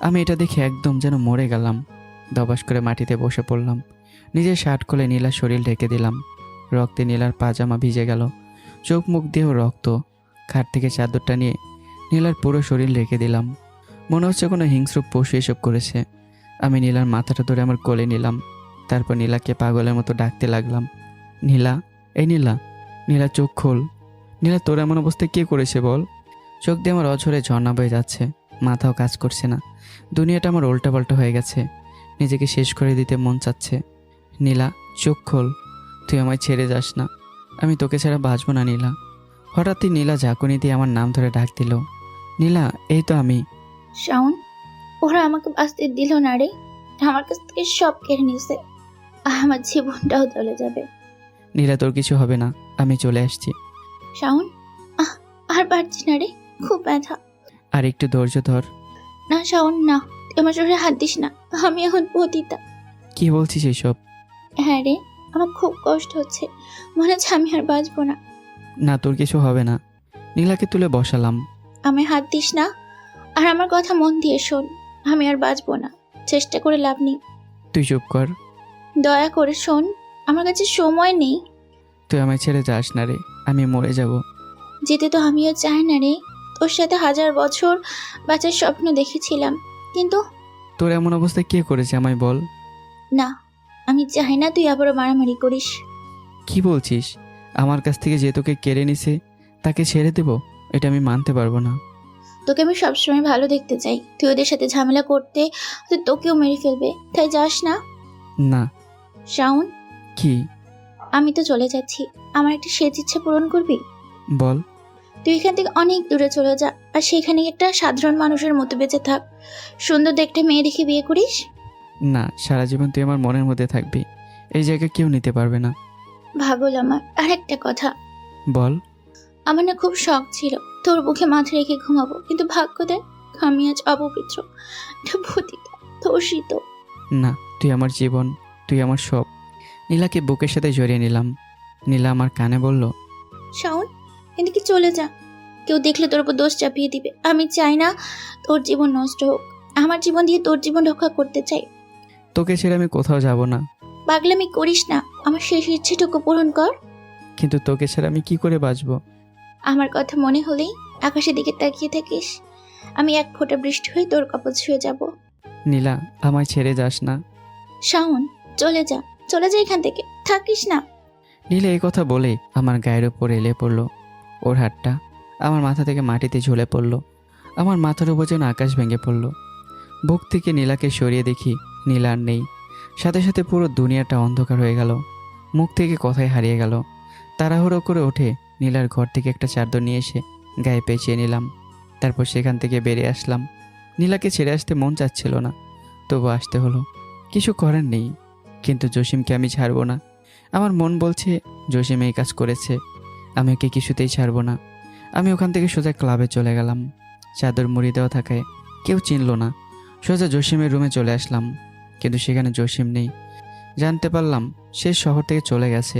আমি এটা দেখে একদম যেন মরে গেলাম। দবাস করে মাটিতে বসে পড়লাম, নিজের শার্ট খুলে নীলার শরীর ঢেকে দিলাম। রক্তে নীলার পাজামা ভিজে গেল, চোখ মুখ দিয়েও রক্ত। খাট থেকে চাদরটা নিয়ে নীলার পুরো শরীর ঢেকে দিলাম। মনে হচ্ছে কোনো হিংস্র পশু এসব করেছে। আমি নীলার মাথাটা ধরে আমার কোলে নিলাম, তারপর নীলাকে পাগলের মতো ডাকতে লাগলাম, নীলা, এই নীলা, নীলা চোখ খোল। নীলা, তোর এমন অবস্থায় কে করেছে বল? চোখ দিয়ে আমার অঝরে ঝর্ণা বয়ে যাচ্ছে, মাথাও কাজ করছে না। দুনিয়াটা আমার উল্টাপাল্টা হয়ে গেছে, নিজেকে শেষ করে দিতে মন চাচ্ছে। নীলা, চোখ খোল, তুই আমায় ছেড়ে যাস না, আমি তোকে ছাড়া বাঁচবো না নীলা। হঠাৎই নীলা ঝাঁকুনি দিয়ে আমার নাম ধরে ডাক দিল, নীলা, এই তো আমি। শাওন, ওরা আমাকে বাঁচতে দিল না রে, আমার কাছ থেকে সব কেড়ে নিয়েছে, আমার জীবনটাও চলে যাবে। নীলা, তোর কিছু হবে না, আমি চলে আসছি। শাওন, আর পারছি না রে, খুব ব্যথা। আর একটু ধৈর্য ধর। না শাওন না, তুই আমার শরীরে হাত দিস না, আমি এখন পতিতা। কি বলছিস এসব? হ্যাঁ রে, আমার খুব কষ্ট হচ্ছে, মনে হচ্ছে আমি আর বাঁচবো না। না, তোর কিছু হবে না। নীলাকে তুলে বসালাম। আমায় হাত দিস না, আর আমার কথা মন দিয়ে শোন, আমি আর বাঁচবো না, চেষ্টা করে লাভ নেই। তুই চুপ কর। দয়া করে শোন, আমার কাছে সময় নেই। তুই আমায় ছেড়ে যাস না রে, আমি মরে যাব। যেতে তো আমিও চাই না রে, তোর সাথে 1000 বছর বাঁচার স্বপ্ন দেখেছিলাম, কিন্তু তোর এমন অবস্থায় কে করেছে আমায় বল? না, আমি চাই না তুই আবারও মারামারি করিস। কি বলছিস? আমার কাছ থেকে যে তোকে কেড়ে নিছে তাকে ছেড়ে দেব? এটা আমি মানতে পারবো না। তোকে আমি সবসময় ভালো দেখতে চাই, তুই ওদের সাথে ঝামেলা করতে হয়তো তোকেও মেরে ফেলবে, তাই যাস না। না। শাওন, কি? আমি তো চলে যাচ্ছি, আমার একটা শেষ ইচ্ছা পূরণ করবি? বল। তুই এখান থেকে অনেক দূরে চলে যা, আর সেখানে একটা সাধারণ মানুষের মতো বেঁচে থাক, সুন্দর দেখতে মেয়ে দেখে বিয়ে করিস। না, সারা জীবন তুই আমার মনের মধ্যে থাকবি, এই জায়গা কেউ নিতে পারবে না। ভাগল আমার। আর একটা কথা, বল। আমার না খুব শখ ছিল তোর বুকে মাথা রেখে ঘুমাবো, কিন্তু ভাগ্য দেখ, আমি আজ অপবিত্র, একটা পতিতা, ধর্ষিত। না, তুই আমার জীবন, তুই আমার সব। নীলাকে বুকের সাথে জড়িয়ে নিলাম। নীলা আমার কানে বলল, শাওন, এদিকে চলে যা, কেউ দেখলে তোর উপর দোষ চাপিয়ে দিবে। আমি চাই না তোর জীবন নষ্ট হোক, আমার জীবন দিয়ে তোর জীবন রক্ষা করতে চাই। তোকে ছেড়ে আমি কোথাও যাব না। পাগলামি করিস না, আমার শেষ ইচ্ছেটুকু পূরণ কর। কিন্তু তোকে ছেড়ে আমি কি করে বাঁচবো? আমার কথা মনে হলেই আকাশের দিকে তাকিয়ে থাকিস, আমি এক ফোঁটা বৃষ্টি হয়ে তোর কপাল ছুঁয়ে যাব। নীলা, আমায় ছেড়ে যাস না। শাওন, চলে যা, চলে যা এখান থেকে, থাকিস না। নীলা এই কথা বলে আমার গায়ের উপর এলে পড়লো। ওর হাতটা আমার মাথা থেকে মাটিতে ঝুলে পড়লো। আমার মাথার উপর যেন আকাশ ভেঙে পড়লো। বুক থেকে নীলাকে সরিয়ে দেখি নীলা আর নেই। সাথে সাথে পুরো দুনিয়াটা অন্ধকার হয়ে গেল, মুখ থেকে কথাই হারিয়ে গেল। তাড়াহুড়ো করে উঠে নীলার ঘর থেকে একটা চাদর নিয়ে এসে গায়ে পেঁচিয়ে নিলাম। তারপর সেখান থেকে বেরিয়ে আসলাম। নীলাকে ছেড়ে আসতে মন চাচ্ছিল না, তবু আসতে হলো। কিছু করার নেই, কিন্তু জসিমকে আমি ছাড়বো না। আমার মন বলছে জসিম এই কাজ করেছে, আমি ওকে কিছুতেই ছাড়বো না। আমি ওখান থেকে সোজা ক্লাবে চলে গেলাম। চাদর মুড়ি দেওয়া থাকায় কেউ চিনল না। সোজা জসিমের রুমে চলে আসলাম, কিন্তু সেখানে জসিম নেই। জানতে পারলাম সে শহর থেকে চলে গেছে,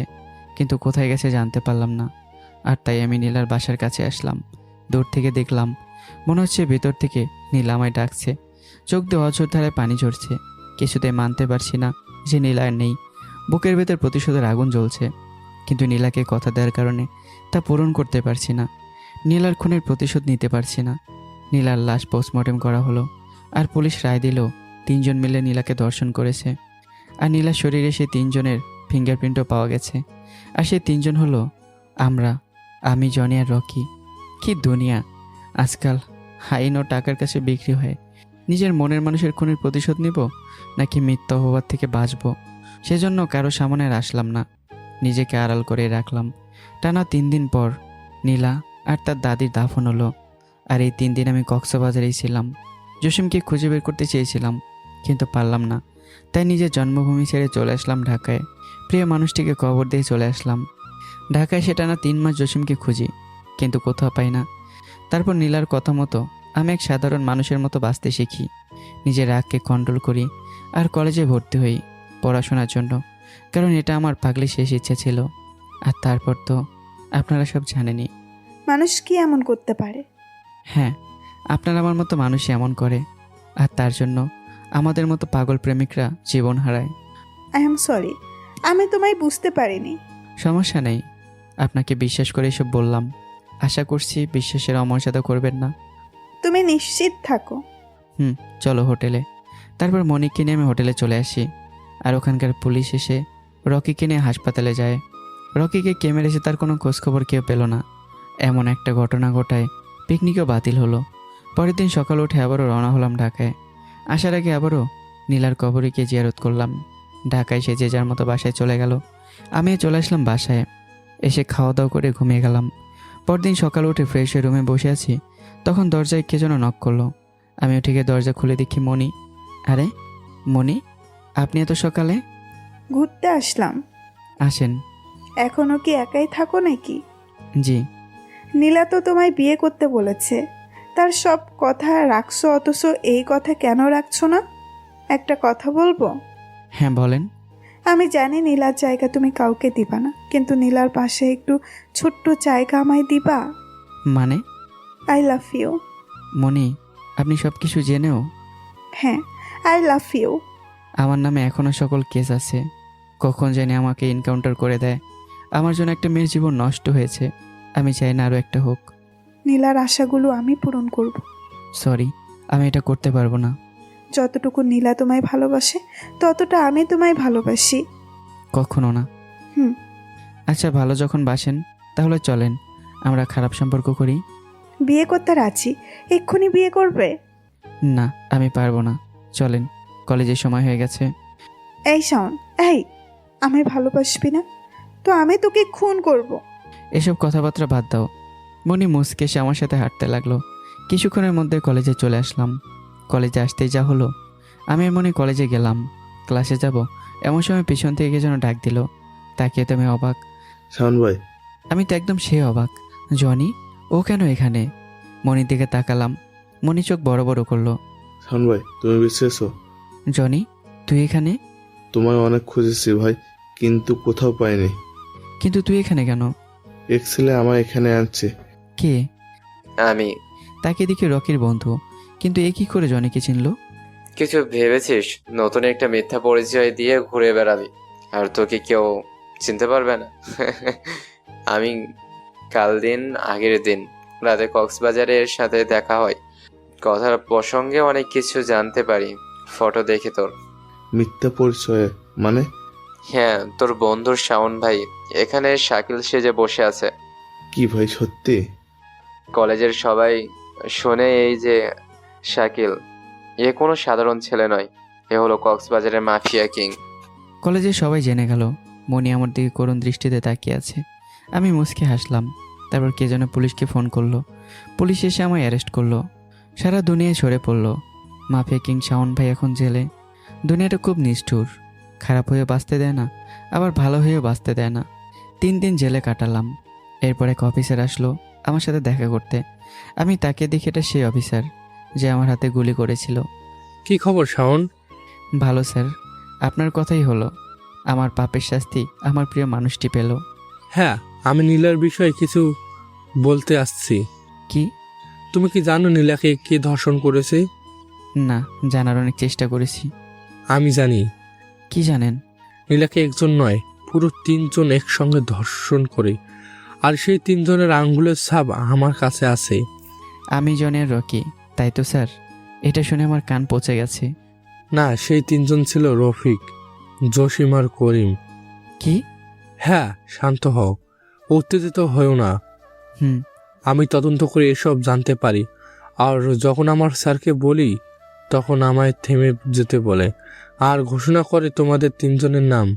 কিন্তু কোথায় গেছে জানতে পারলাম না। আর তাই আমি নীলার বাসার কাছে আসলাম। দূর থেকে দেখলাম মনে হচ্ছে ভেতর থেকে নীলা আমায় ডাকছে। চোখ দিয়ে অঝোর ধারায় পানি ঝরছে। কিছুতেই মানতে পারছি না যে নীলা আর নেই। বুকের ভেতর প্রতিশোধের আগুন জ্বলছে, কিন্তু নীলাকে কথা দেওয়ার কারণে তা পূরণ করতে পারছি না। নীলার খুনের প্রতিশোধ নিতে পারছি না। নীলার লাশ পোস্টমর্টেম করা হলো, আর পুলিশ রায় দিল 3 জন মিলে নীলাকে ধর্ষণ করেছে। আর নীলার শরীরে সেই 3 জনের ফিঙ্গারপ্রিন্টও পাওয়া গেছে। আর সেই 3 জন হলো আমি, জনি আর রকি। কি দুনিয়া! আজকাল আইন ও টাকার কাছে বিক্রি হয়। নিজের মনের মানুষের খুনের প্রতিশোধ নিব, নাকি মিথ্যা অপবাদ থেকে বাঁচব? সেজন্য কারো সামনে আর আসলাম না, নিজেকে আড়াল করে রাখলাম। টানা 3 দিন পর নীলা আর তার দাদির দাফন হলো। আর এই 3 দিন আমি কক্সবাজারেই ছিলাম। জসিমকে খুঁজে বের করতে চেয়েছিলাম, কিন্তু পারলাম না। তাই নিজের জন্মভূমি ছেড়ে চলে আসলাম ঢাকায়। প্রিয় মানুষটিকে কবর দিয়ে চলে আসলাম ঢাকায়। সেটা না 3 মাস জসিমকে খুঁজি, কিন্তু কোথাও পাই না। তারপর নীলার কথা মতো আমি এক সাধারণ মানুষের মতো বাঁচতে শিখি। নিজের রাগকে কন্ট্রোল করি আর কলেজে ভর্তি হই পড়াশোনার জন্য, কারণ এটা আমার পাগলি শেষ ইচ্ছা ছিল। আর তারপর তো আপনারা সব জানেনই। মানুষ কি এমন করতে পারে? হ্যাঁ, আপনার আমার মতো মানুষই এমন করে, আর তার জন্য আমাদের মতো পাগল প্রেমিকরা জীবন হারায়। আই এম সরি, আমি তোমায় বুঝতে পারিনি। সমস্যা নেই, আপনাকে বিশ্বাস করে এসব বললাম। আশা করছি বিশ্বাসের অমর্যাদা করবেন না। তুমি নিশ্চিত থাকো। চলো হোটেলে। তারপর মনিককে নিয়ে আমি হোটেলে চলে আসি। আর ওখানকার পুলিশ এসে রকিকে নিয়ে হাসপাতালে যায়। রকিকে কে মেরেছে তার কোনো খোঁজখবর কেউ পেল না। এমন একটা ঘটনা ঘটায় পিকনিকও বাতিল হলো। পরের দিন সকাল উঠে আবারও রওনা হলাম ঢাকায়। আসার আগে আবারও নীলার কবরে গিয়ে জিয়ারত করলাম। ঢাকায় সে যে যার মতো বাসায় চলে গেল। আমিও চলে আসলাম বাসায়। এসে খাওয়া দাওয়া করে ঘুমিয়ে গেলাম। পরদিন সকাল উঠে ফ্রেশ হয়ে রুমে বসে আছি, তখন দরজায় কে যেন নক করলো। আমি উঠে গিয়ে দরজা খুলে দেখি মনি। আরে মনি, আপনি এত সকালে? ঘুরতে আসলাম। আসেন। এখনো কি একাই থাকো নাকি? জি। নীলা তো তোমায় বিয়ে করতে বলেছে, তার সব কথা রাখছো, অথচ এই কথা কেন রাখছো না? একটা কথা বলবো? হ্যাঁ বলেন। আমি জানি নীলার জায়গা তুমি কাউকে দিবা না, কিন্তু নীলার পাশে একটু ছোট্ট জায়গা আমায় দিবা? মানে? I love you. মনি, আপনি সব কিছু জেনেও? হ্যাঁ, আই লাভ ইউ। আমার নামে এখনও সকল কেস আছে। কখন জানি আমাকে এনকাউন্টার করে দেয়। আমার জন্য একটা মেয়ের জীবন নষ্ট হয়েছে। আমি চাই না আরও একটা হোক। নীলার আশাগুলো আমি পূরণ করব। সরি, আমি এটা করতে পারবো না। যতটুকু নীলা তোমায় ভালোবাসে ততটা আমি তোমায় ভালোবাসি। কখনো না। হুম। আচ্ছা, ভালো যখন বাসেন তাহলে চলেন আমরা খারাপ সম্পর্ক করি। বিয়ে করতে রাজি? এক্ষুনি বিয়ে করবে? না, আমি পারবো না। চলেন, কলেজের সময় হয়ে গেছে। এই শাওন, এই, আমায় ভালোবাসবি না তো আমি তোকে খুন করব। এসব কথাবার্তা বাদ দাও। মনি মুচকে এসে আমার সাথে হাঁটতে লাগলো। কিছুক্ষণের মধ্যে কলেজে চলে আসলাম। কলেজে আসতেই যা হলো, আমি আর মনি কলেজে গেলাম। ক্লাসে যাব এমন সময় পিছন থেকে কে যেন ডাক দিল। তাকিয়ে তো আমি অবাক। শাওন ভাই। আমি তো একদম সে অবাক। জনি, ও কেন এখানে? মনির দিকে তাকালাম। মনি চোখ বড় বড় করলো। শাওন ভাই, তুমি বিশ্বেছো? জনি, তুই এখানে? তোমায় অনেক খুঁজেছি ভাই, কিন্তু কোথাও পাইনি। কিন্তু তুই এখানে কেন? এক ছেলে আমার এখানে আনছে। কে? আমি। তাকে দেখি রকির বন্ধু, কিন্তু এ কি করে জনিকে চিনলো? কিছু ভেবেছিস নতুন একটা মিথ্যা পরিচয় দিয়ে ঘুরে বেড়াবি আর তোকে কেউ চিনতে পারবে না? আমি আগের দিন রাতে কক্সবাজারে এর সাথে দেখা হয়। কথার প্রসঙ্গে অনেক কিছু জানতে পারি ফটো দেখে তোর। মিথ্যা পরিচয়ে মানে? হ্যাঁ, তোর বন্ধুর শাওন ভাই এখানে শাকিল সেজে বসে আছে। কি ভাই, সত্যি? কলেজের সবাই শোনে এই যে শাকিল, এ কোনো সাধারণ ছেলে নয়, এ হলো কক্সবাজারের মাফিয়া কিং। কলেজে সবাই জেনে গেল। মনি আমার দিকে করুণ দৃষ্টিতে তাকিয়ে আছে। আমি মুচকে হাসলাম। তারপর কে যেন পুলিশকে ফোন করলো। পুলিশ এসে আমায় অ্যারেস্ট করলো। সারা দুনিয়ায় ছড়ে পড়লো মাফিয়া কিং শাওন ভাই এখন জেলে। দুনিয়াটা খুব নিষ্ঠুর, খারাপ হয়ে বাঁচতে দেয় না, আবার ভালো হয়েও বাঁচতে দেয় না। 3 দিন জেলে কাটালাম। এরপর এক অফিসার আসলো আমার সাথে দেখা করতে। আমি তাকে দেখে এটা সেই অফিসার যে আমার হাতে গুলি করেছিল। কি খবর শাওন? ভালো স্যার, আপনার কথাই হলো। আমার পাপের শাস্তি আমার প্রিয় মানুষটি পেল। হ্যাঁ, আমি নীলার বিষয়ে কিছু বলতে আসছি। কি? তুমি কি জানো নীলাকে কে ধর্ষণ করেছে? না, জানার অনেক চেষ্টা করেছি। আমি জানি। কি জানেন? নীলাকে একজন নয়, পুরো 3 জন একসঙ্গে ধর্ষণ করে, আর সেই 3 জনের আঙ্গুলের ছাপ আমার কাছে আছে। আমি জনের রকি, তাই তো স্যার? এটা শুনে আমার কান পচে গেছে। না, সেই 3 জন ছিল রফিক, জসিম আর করিম। কি? হ্যাঁ, শান্ত হও, উত্তেজিত হও না। হুম। আমি তদন্ত করে এসব জানতে পারি, আর যখন আমার স্যারকে বলি তখন আমায় থেমে যেতে বলে, আর ঘোষণা করে তোমাদের 3 জনের নাম।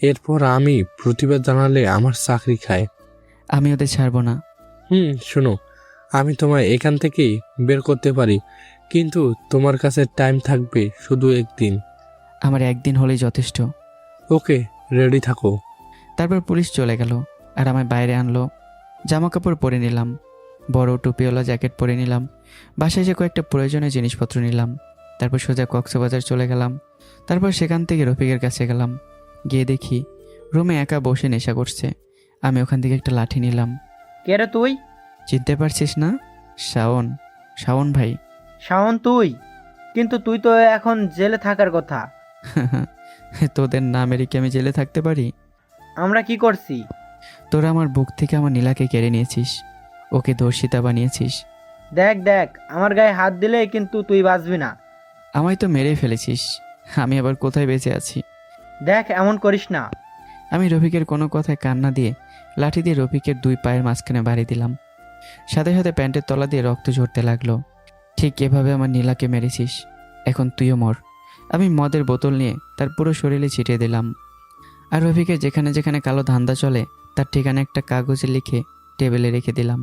এরপর আমি প্রতিবাদ জানালে আমার চাকরি খায়। আমি ওদের ছাড়বো না। শোনো, আমি তোমায় এখান থেকেই বের করতে পারি, কিন্তু তোমার কাছে টাইম থাকবে শুধু 1 দিন। আমার 1 দিন হলেই যথেষ্ট। ওকে, রেডি থাকো। তারপর পুলিশ চলে গেল আর আমায় বাইরে আনলো। জামা কাপড় পরে নিলাম, বড় টুপিওয়ালা জ্যাকেট পরে নিলাম। বাসায় যে কয়েকটা প্রয়োজনীয় জিনিসপত্র নিলাম। তারপর সোজা কক্সবাজার চলে গেলাম। তারপর সেখান থেকে রফিকের কাছে গেলাম। গিয়ে দেখি রুমে একা বসে নেশা করছে। আমি ওখান থেকে একটা লাঠি নিলাম। কে রে তুই? চিনতে পারছিস না? শাওন, শাওন ভাই। শাওন তুই? কিন্তু তুই তো এখন জেলে থাকার কথা। তোদের না মেরে কি আমি জেলে থাকতে পারি? আমরা কি করছি? তোরা আমার বুক থেকে আমার নীলাকে কেড়ে নিয়েছিস, ওকে দর্শিতা বানিয়েছিস। দেখ দেখ, আমার গায়ে হাত দিলে কিন্তু তুই বাঁচবি না। আমায় তো মেরেই ফেলেছিস, আমি আবার কোথায় বেঁচে আছি? দেখ, এমন করিস না। আমি রফিকের কোনো কথায় কান্না দিয়ে লাঠি দিয়ে রফিকের 2 পায়ের মাঝখানে বাড়ি দিলাম। সাথে সাথে প্যান্টের তলা দিয়ে রক্ত ঝরতে লাগলো। ঠিক এভাবে আমার নীলাকে মেরেছিস, এখন তুইও মর। আমি মদের বোতল নিয়ে তার পুরো শরীরে ছিটিয়ে দিলাম। আর রফিকের যেখানে যেখানে কালো ধান্দা চলে তার ঠিকানা একটা কাগজে লিখে টেবিলে রেখে দিলাম।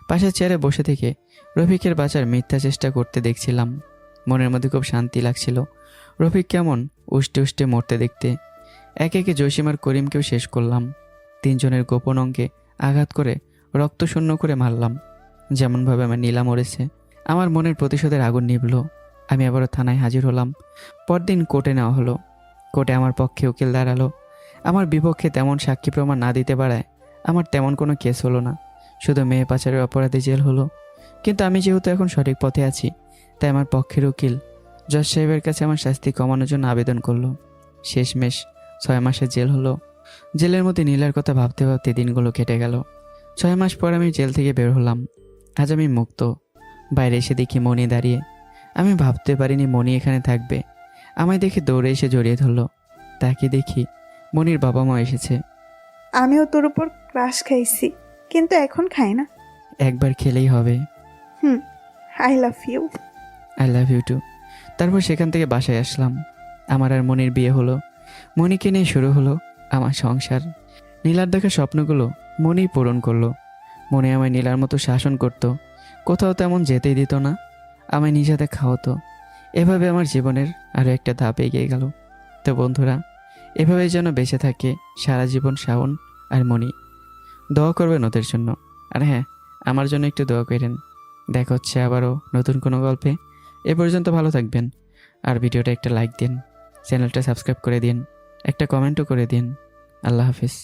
পাশের চেয়ারে বসে থেকে রফিকের বাঁচার মিথ্যা চেষ্টা করতে দেখছিলাম। মনের মধ্যে খুব শান্তি লাগছিল। রফিক কেমন উষ্টে উষ্টে মরতে দেখতে। একে একে জসিম আর করিমকেও শেষ করলাম। 3 জনের গোপন অঙ্গে আঘাত করে রক্ত শূন্য করে মারলাম। যেমনভাবে আমার নীলা মরেছে। আমার মনের প্রতিশোধের আগুন নিভল। আমি আবারও থানায় হাজির হলাম। পরদিন কোর্টে নেওয়া হলো। কোর্টে আমার পক্ষে উকিল দাঁড়ালো। আমার বিপক্ষে তেমন সাক্ষী প্রমাণ না দিতে পারায় আমার তেমন কোনো কেস হলো না, শুধু মেয়ে পাচারের অপরাধে জেল হলো। কিন্তু আমি যেহেতু এখন সঠিক পথে আছি, তাই আমার পক্ষের উকিল জজ সাহেবের কাছে আমার শাস্তি কমানোর জন্য আবেদন করলো। শেষমেশ 6 মাসের জেল হলো। জেলের মধ্যে নীলার কথা ভাবতে ভাবতে দিনগুলো কেটে গেল। 6 মাস পর আমি জেল থেকে বের হলাম। আজ আমি মুক্ত। বাইরে এসে দেখি মনি দাঁড়িয়ে। আমি ভাবতে পারিনি মনি এখানে থাকবে। আমায় দেখে দৌড়ে এসে জড়িয়ে ধরলো। তাকে দেখি মনির বাবা মা এসেছে। আমিও তোর উপর ক্রাশ খাইছি, কিন্তু এখন খাই না। একবার খেলেই হবে। I love you. I love you too. তারপর সেখান থেকে বাসায় আসলাম। আমার আর মনির বিয়ে হলো। মনিকে নিয়ে শুরু হলো আমার সংসার। নীলার দেখা স্বপ্নগুলো মনিই পূরণ করলো। মনে আমায় নীলার মতো শাসন করত, কোথাও তেমন যেতেই দিত না, আমায় নিজ হাতে খাওয়াতো। এভাবে আমার জীবনের আরও একটা ধাপ এগিয়ে গেল। তো বন্ধুরা, এভাবে যেন বেঁচে থাকে সারা জীবন শাওন আর মনি। দোয়া করবেন ওদের জন্য। আর হ্যাঁ, আমার জন্য একটু দোয়া করেন। দেখা হচ্ছে আবারও নতুন কোনো গল্পে। এ পর্যন্ত ভালো থাকবেন। আর ভিডিওটা একটা লাইক দিন, চ্যানেলটা সাবস্ক্রাইব করে দিন, একটা কমেন্টও করে দিন। আল্লাহ হাফিজ।